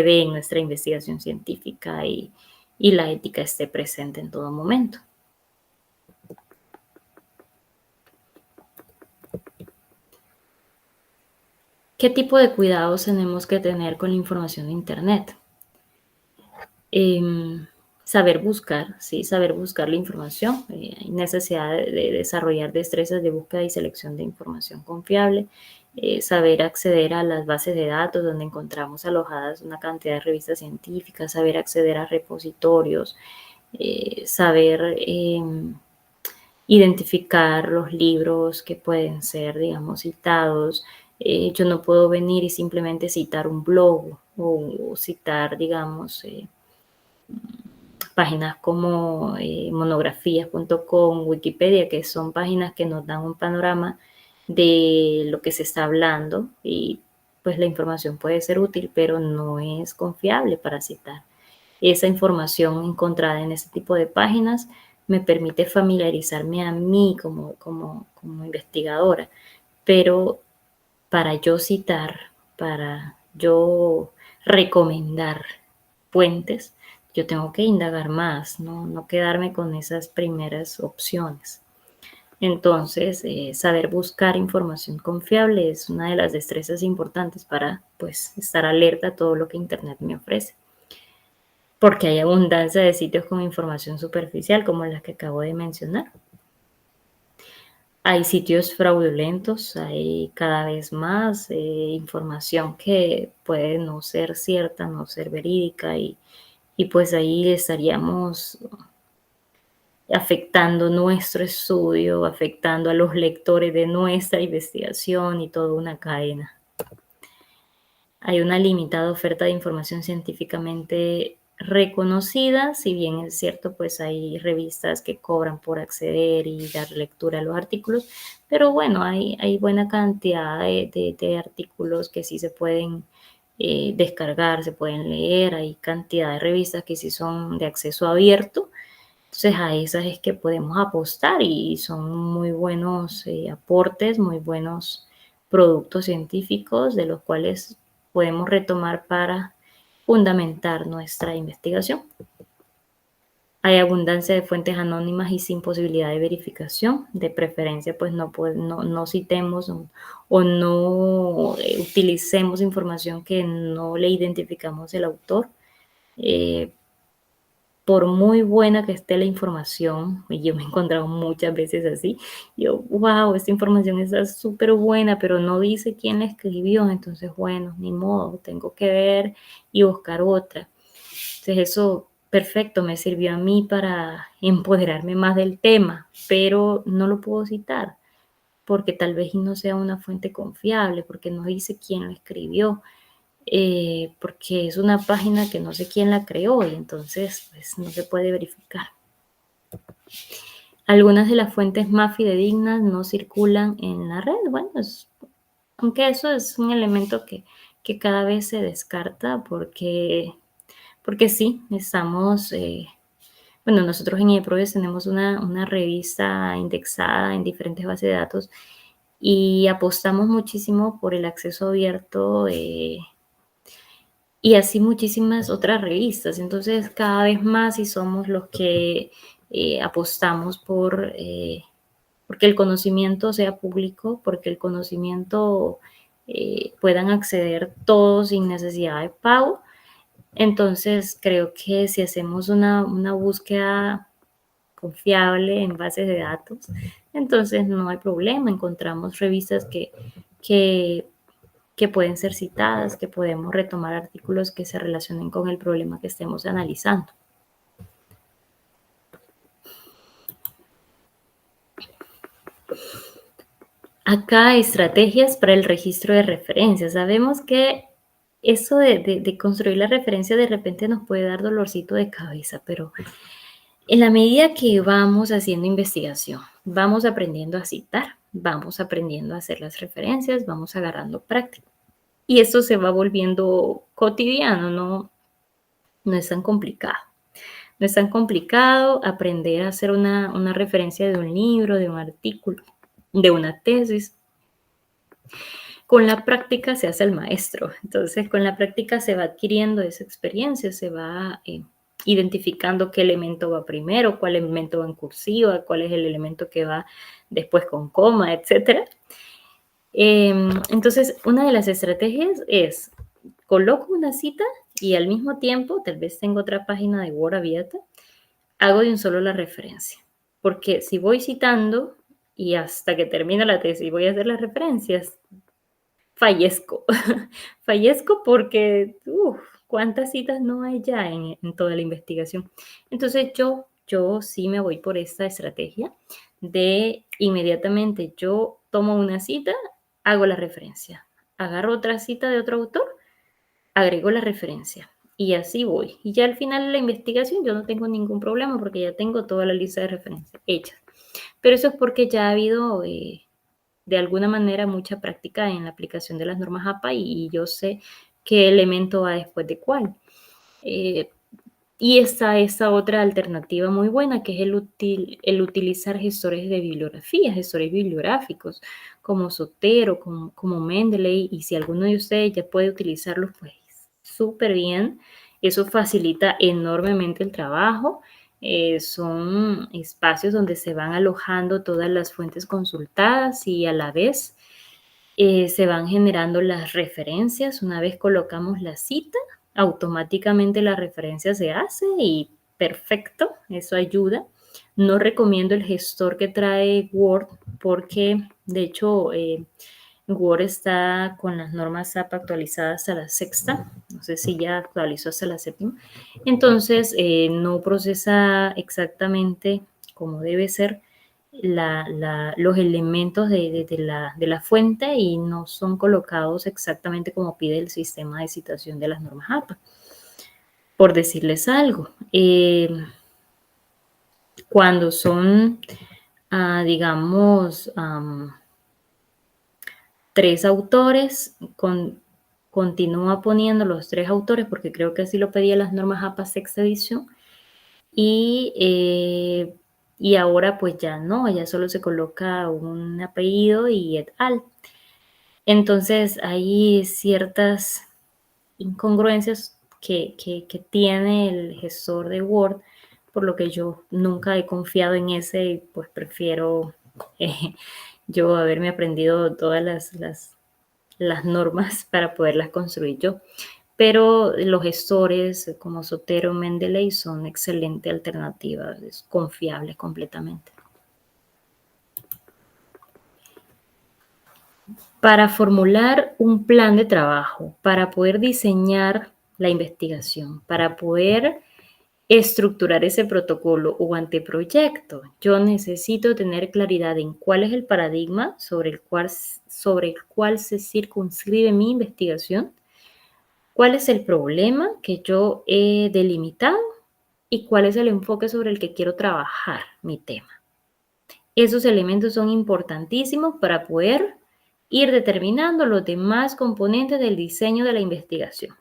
dé en nuestra investigación científica y la ética esté presente en todo momento. ¿Qué tipo de cuidados tenemos que tener con la información de Internet? Em, Saber buscar, ¿sí? Saber buscar la información. Hay necesidad de desarrollar destrezas de búsqueda y selección de información confiable. Saber acceder a las bases de datos donde encontramos alojadas una cantidad de revistas científicas, saber acceder a repositorios, saber identificar los libros que pueden ser, digamos, citados. Yo no puedo venir y simplemente citar un blog o citar, digamos, páginas como monografías.com, Wikipedia, que son páginas que nos dan un panorama de lo que se está hablando y pues la información puede ser útil, pero no es confiable para citar. Esa información encontrada en ese tipo de páginas me permite familiarizarme a mí como investigadora, pero para yo citar, para yo recomendar fuentes, yo tengo que indagar más, no quedarme con esas primeras opciones. Entonces, saber buscar información confiable es una de las destrezas importantes para pues estar alerta a todo lo que Internet me ofrece. Porque hay abundancia de sitios con información superficial, como las que acabo de mencionar. Hay sitios fraudulentos, hay cada vez más información que puede no ser cierta, no ser verídica y pues ahí estaríamos afectando nuestro estudio, afectando a los lectores de nuestra investigación y toda una cadena. Hay una limitada oferta de información científicamente reconocida, si bien es cierto, pues hay revistas que cobran por acceder y dar lectura a los artículos, pero bueno, hay buena cantidad de artículos que sí se pueden descargar, se pueden leer, hay cantidad de revistas que sí son de acceso abierto, entonces a esas es que podemos apostar y son muy buenos aportes, muy buenos productos científicos de los cuales podemos retomar para fundamentar nuestra investigación. Hay abundancia de fuentes anónimas y sin posibilidad de verificación. De preferencia, pues no citemos o no utilicemos información que no le identificamos el autor. Eh, por muy buena que esté la información, y yo me he encontrado muchas veces así, yo, wow, esta información está súper buena, pero no dice quién la escribió, entonces, bueno, ni modo, tengo que ver y buscar otra. Entonces, eso perfecto me sirvió a mí para empoderarme más del tema, pero no lo puedo citar porque tal vez no sea una fuente confiable, porque no dice quién la escribió, porque es una página que no sé quién la creó y entonces pues, no se puede verificar. Algunas de las fuentes más fidedignas no circulan en la red. Bueno, aunque eso es un elemento que cada vez se descarta porque sí, estamos Bueno, nosotros en eProgress tenemos una revista indexada en diferentes bases de datos y apostamos muchísimo por el acceso abierto, y así muchísimas otras revistas. Entonces, cada vez más y somos los que apostamos porque el conocimiento sea público, porque el conocimiento puedan acceder todos sin necesidad de pago. Entonces, creo que si hacemos una búsqueda confiable en bases de datos, entonces no hay problema, encontramos revistas que, que pueden ser citadas, que podemos retomar artículos que se relacionen con el problema que estemos analizando. Acá, estrategias para el registro de referencias. Sabemos que eso de construir la referencia de repente nos puede dar dolorcito de cabeza, pero en la medida que vamos haciendo investigación, vamos aprendiendo a citar, vamos aprendiendo a hacer las referencias, vamos agarrando práctica. Y eso se va volviendo cotidiano, no es tan complicado. No es tan complicado aprender a hacer una referencia de un libro, de un artículo, de una tesis. Con la práctica se hace el maestro. Entonces, con la práctica se va adquiriendo esa experiencia, se va identificando qué elemento va primero, cuál elemento va en cursiva, cuál es el elemento que va después con coma, etcétera. Entonces, una de las estrategias es coloco una cita y al mismo tiempo, tal vez tengo otra página de Word abierta, hago de un solo la referencia. Porque si voy citando y hasta que termina la tesis voy a hacer las referencias, fallezco. Fallezco porque, ¿cuántas citas no hay ya en toda la investigación? Entonces yo sí me voy por esta estrategia de inmediatamente yo tomo una cita, hago la referencia. Agarro otra cita de otro autor, agrego la referencia. Y así voy. Y ya al final de la investigación yo no tengo ningún problema porque ya tengo toda la lista de referencias hecha. Pero eso es porque ya ha habido de alguna manera mucha práctica en la aplicación de las normas APA y yo sé qué elemento va después de cuál. Eh, y está esta otra alternativa muy buena, que es el utilizar gestores de bibliografía, gestores bibliográficos, como Zotero, como Mendeley, y si alguno de ustedes ya puede utilizarlos, pues súper bien. Eso facilita enormemente el trabajo. Son espacios donde se van alojando todas las fuentes consultadas y a la vez se van generando las referencias. Una vez colocamos la cita, automáticamente la referencia se hace y perfecto, eso ayuda. No recomiendo el gestor que trae Word porque, de hecho, Word está con las normas SAP actualizadas a la sexta, no sé si ya actualizó hasta la séptima. Entonces, no procesa exactamente como debe ser los elementos de la fuente y no son colocados exactamente como pide el sistema de citación de las normas APA. Por decirles algo, cuando son, digamos, tres autores, continúa poniendo los tres autores porque creo que así lo pedía las normas APA sexta edición y, y ahora pues ya no, ya solo se coloca un apellido y et al. Entonces hay ciertas incongruencias que tiene el gestor de Word, por lo que yo nunca he confiado en ese y pues prefiero eh, yo haberme aprendido todas las normas para poderlas construir yo. Pero los gestores como Zotero, Mendeley son excelente alternativa, es confiable completamente. Para formular un plan de trabajo, para poder diseñar la investigación, para poder estructurar ese protocolo o anteproyecto, yo necesito tener claridad en cuál es el paradigma sobre el cual se circunscribe mi investigación, cuál es el problema que yo he delimitado y cuál es el enfoque sobre el que quiero trabajar mi tema. Esos elementos son importantísimos para poder ir determinando los demás componentes del diseño de la investigación.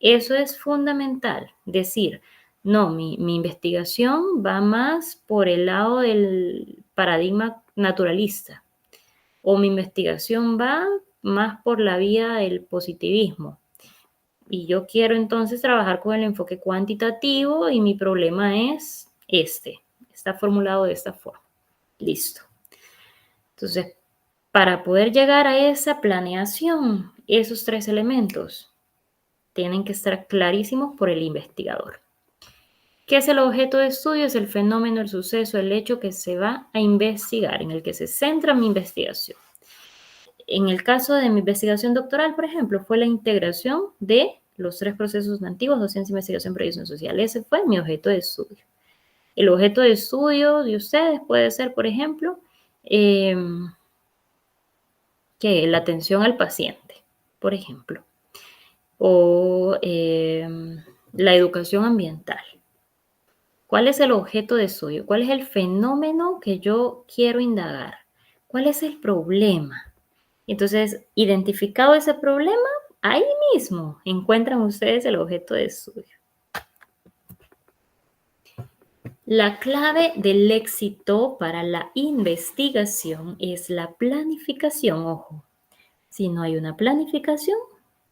Eso es fundamental, decir, No, mi investigación va más por el lado del paradigma naturalista, o mi investigación va más por la vía del positivismo. Y yo quiero entonces trabajar con el enfoque cuantitativo y mi problema es este. Está formulado de esta forma. Listo. Entonces, para poder llegar a esa planeación, esos tres elementos tienen que estar clarísimos por el investigador. ¿Qué es el objeto de estudio? Es el fenómeno, el suceso, el hecho que se va a investigar, en el que se centra mi investigación. En el caso de mi investigación doctoral, por ejemplo, fue la integración de los tres procesos antiguos, docencia, investigación, previsión social. Ese fue mi objeto de estudio. El objeto de estudio de ustedes puede ser, por ejemplo, que la atención al paciente, por ejemplo, o la educación ambiental. ¿Cuál es el objeto de estudio? ¿Cuál es el fenómeno que yo quiero indagar? ¿Cuál es el problema? Entonces, identificado ese problema, ahí mismo encuentran ustedes el objeto de estudio. La clave del éxito para la investigación es la planificación, ojo. Si no hay una planificación,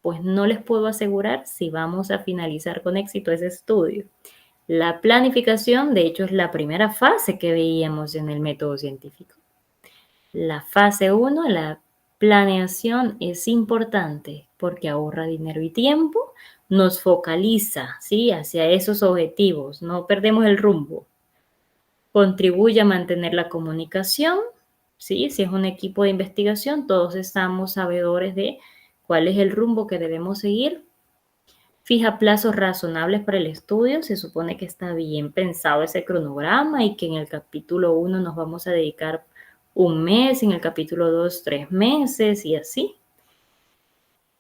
pues no les puedo asegurar si vamos a finalizar con éxito ese estudio. La planificación, de hecho, es la primera fase que veíamos en el método científico. La fase 1, la planeación, es importante porque ahorra dinero y tiempo, nos focaliza, ¿sí?, hacia esos objetivos, no perdemos el rumbo. Contribuye a mantener la comunicación, ¿sí? Si es un equipo de investigación, todos estamos sabedores de cuál es el rumbo que debemos seguir. Fija plazos razonables para el estudio, se supone que está bien pensado ese cronograma y que en el capítulo 1 nos vamos a dedicar un mes, en el capítulo 2 3 meses y así.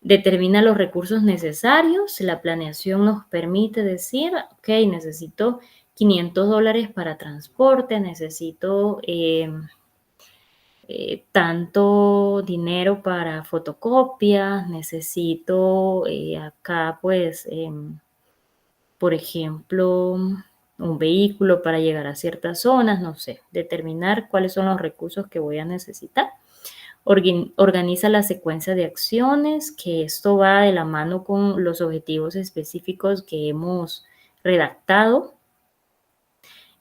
Determina los recursos necesarios, la planeación nos permite decir, ok, necesito $500 para transporte, necesito tanto dinero para fotocopias, necesito acá pues, por ejemplo, un vehículo para llegar a ciertas zonas, no sé, determinar cuáles son los recursos que voy a necesitar. Organiza la secuencia de acciones, que esto va de la mano con los objetivos específicos que hemos redactado.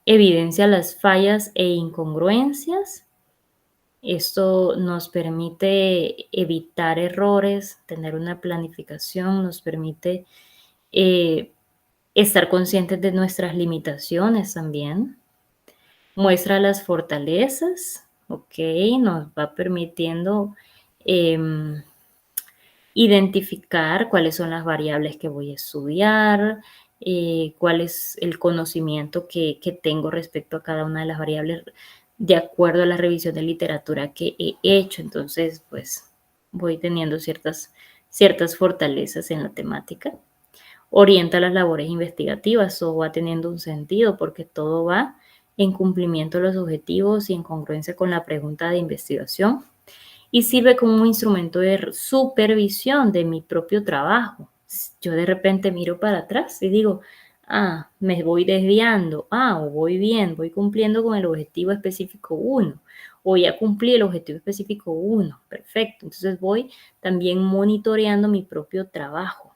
Evidencia las fallas e incongruencias. Esto nos permite evitar errores, tener una planificación, nos permite estar conscientes de nuestras limitaciones también. Muestra las fortalezas, ok, nos va permitiendo em, identificar cuáles son las variables que voy a estudiar, cuál es el conocimiento que tengo respecto a cada una de las variables de acuerdo a la revisión de literatura que he hecho. Entonces, pues voy teniendo ciertas fortalezas en la temática. Orienta las labores investigativas, eso va teniendo un sentido porque todo va en cumplimiento de los objetivos y en congruencia con la pregunta de investigación, y sirve como un instrumento de supervisión de mi propio trabajo. Yo de repente miro para atrás y digo, me voy desviando, o voy bien, voy cumpliendo con el objetivo específico 1, o ya cumplí el objetivo específico 1, perfecto. Entonces voy también monitoreando mi propio trabajo.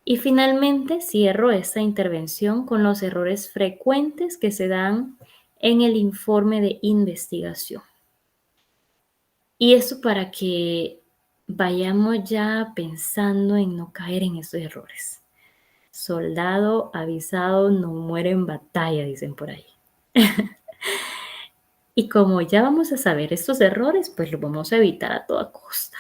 Y finalmente cierro esta intervención con los errores frecuentes que se dan en el informe de investigación. Y eso para que vayamos ya pensando en no caer en esos errores. Soldado avisado no muere en batalla, dicen por ahí. Y como ya vamos a saber estos errores, pues los vamos a evitar a toda costa.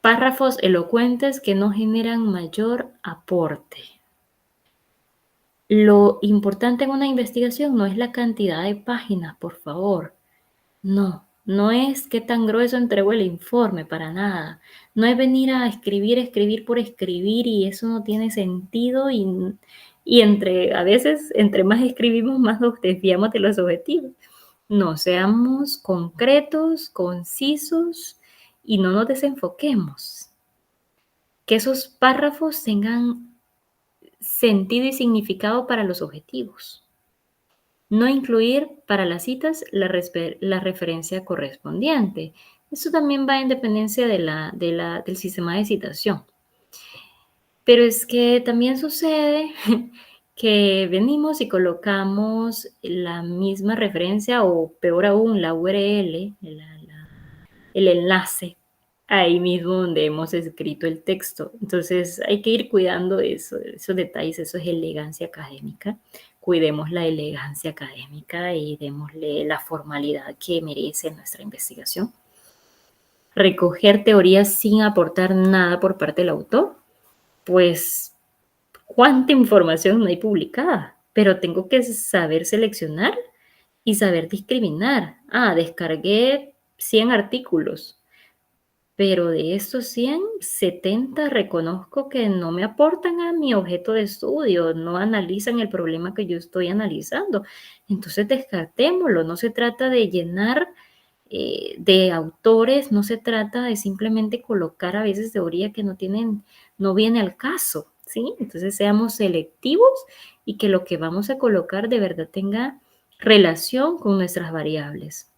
Párrafos elocuentes que no generan mayor aporte. Lo importante en una investigación no es la cantidad de páginas, por favor. No, no es qué tan grueso entregó el informe, para nada. No es venir a escribir por escribir y eso no tiene sentido y a veces entre más escribimos más nos desviamos de los objetivos. No, seamos concretos, concisos y no nos desenfoquemos. que esos párrafos tengan sentido y significado para los objetivos. No incluir para las citas la referencia correspondiente. Eso también va en dependencia del sistema de citación. Pero es que también sucede que venimos y colocamos la misma referencia o peor aún la URL, el enlace, ahí mismo donde hemos escrito el texto. Entonces hay que ir cuidando eso, esos detalles, eso es elegancia académica. Cuidemos la elegancia académica y démosle la formalidad que merece nuestra investigación. Recoger teorías sin aportar nada por parte del autor, pues cuánta información no hay publicada, pero tengo que saber seleccionar y saber discriminar. Descargué 100 artículos, pero de estos 100, 70 reconozco que no me aportan a mi objeto de estudio, no analizan el problema que yo estoy analizando. Entonces descartémoslo, no se trata de llenar de autores, no se trata de simplemente colocar a veces teoría que no viene al caso, ¿sí? Entonces seamos selectivos y que lo que vamos a colocar de verdad tenga relación con nuestras variables.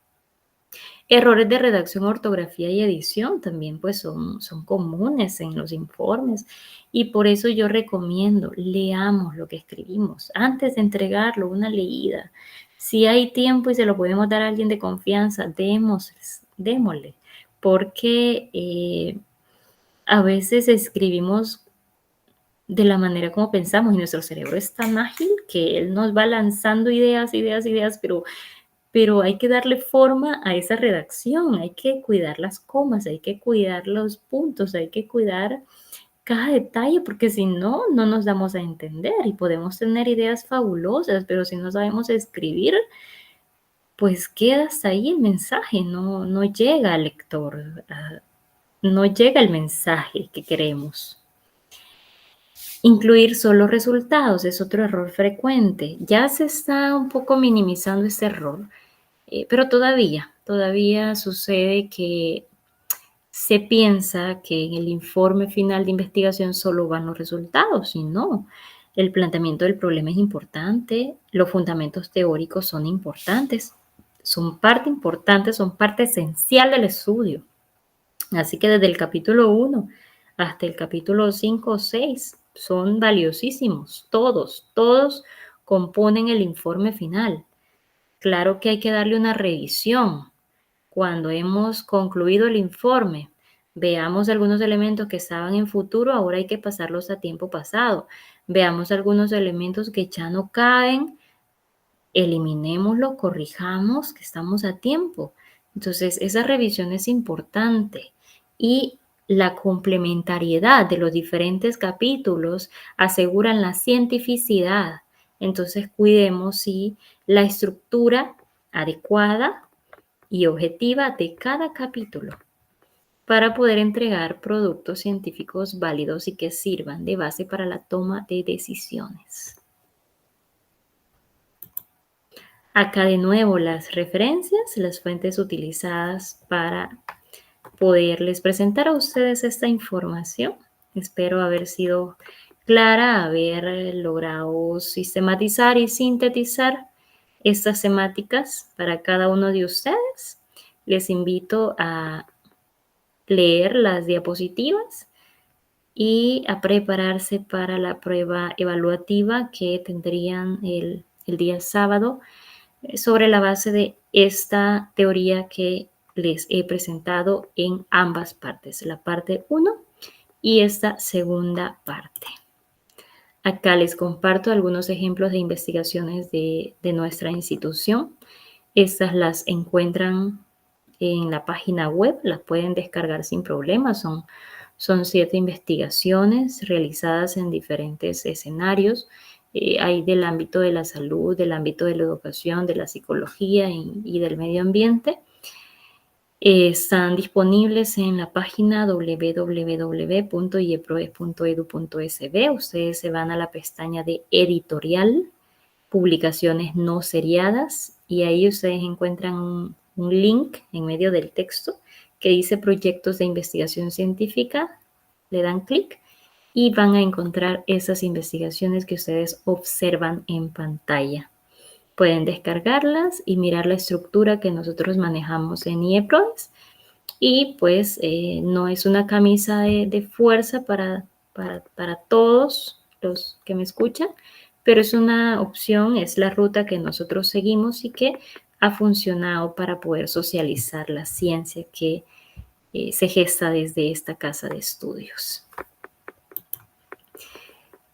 Errores de redacción, ortografía y edición también pues son comunes en los informes y por eso yo recomiendo, leamos lo que escribimos antes de entregarlo, una leída. Si hay tiempo y se lo podemos dar a alguien de confianza, démosle, porque a veces escribimos de la manera como pensamos y nuestro cerebro es tan ágil que él nos va lanzando ideas, ideas, ideas, pero hay que darle forma a esa redacción, hay que cuidar las comas, hay que cuidar los puntos, hay que cuidar cada detalle, porque si no, no nos damos a entender y podemos tener ideas fabulosas, pero si no sabemos escribir, pues queda hasta ahí el mensaje, no llega al lector, no llega el mensaje que queremos. Incluir solo resultados es otro error frecuente. Ya se está un poco minimizando este error, pero todavía sucede que se piensa que en el informe final de investigación solo van los resultados y no. El planteamiento del problema es importante, los fundamentos teóricos son importantes, son parte importante, son parte esencial del estudio. Así que desde el capítulo 1 hasta el capítulo 5 o 6 son valiosísimos, todos componen el informe final. Claro que hay que darle una revisión. Cuando hemos concluido el informe, veamos algunos elementos que estaban en futuro, ahora hay que pasarlos a tiempo pasado. Veamos algunos elementos que ya no caben, eliminémoslo, corrijamos, que estamos a tiempo. Entonces, esa revisión es importante y la complementariedad de los diferentes capítulos aseguran la cientificidad. Entonces, cuidemos si la estructura adecuada y objetiva de cada capítulo para poder entregar productos científicos válidos y que sirvan de base para la toma de decisiones. Acá de nuevo las referencias, las fuentes utilizadas para poderles presentar a ustedes esta información. Espero haber sido clara, haber logrado sistematizar y sintetizar estas temáticas para cada uno de ustedes. Les invito a leer las diapositivas y a prepararse para la prueba evaluativa que tendrían el día sábado sobre la base de esta teoría que les he presentado en ambas partes, la parte 1 y esta segunda parte. Acá les comparto algunos ejemplos de investigaciones de nuestra institución. Estas las encuentran en la página web, las pueden descargar sin problema. Son 7 investigaciones realizadas en diferentes escenarios. Hay del ámbito de la salud, del ámbito de la educación, de la psicología y del medio ambiente. Están disponibles en la página www.ieproes.edu.sb. Ustedes se van a la pestaña de editorial, publicaciones no seriadas, y ahí ustedes encuentran un link en medio del texto que dice proyectos de investigación científica le dan clic y van a encontrar esas investigaciones que ustedes observan en pantalla. Pueden descargarlas y mirar la estructura que nosotros manejamos en IEPRODES. Y pues no es una camisa de fuerza para todos los que me escuchan, pero es una opción, es la ruta que nosotros seguimos y que ha funcionado para poder socializar la ciencia que se gesta desde esta casa de estudios.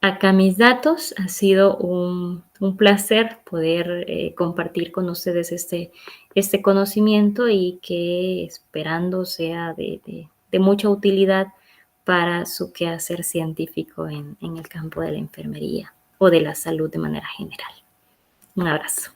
Acá mis datos, ha sido un placer poder compartir con ustedes este conocimiento y que esperando sea de mucha utilidad para su quehacer científico en el campo de la enfermería o de la salud de manera general. Un abrazo.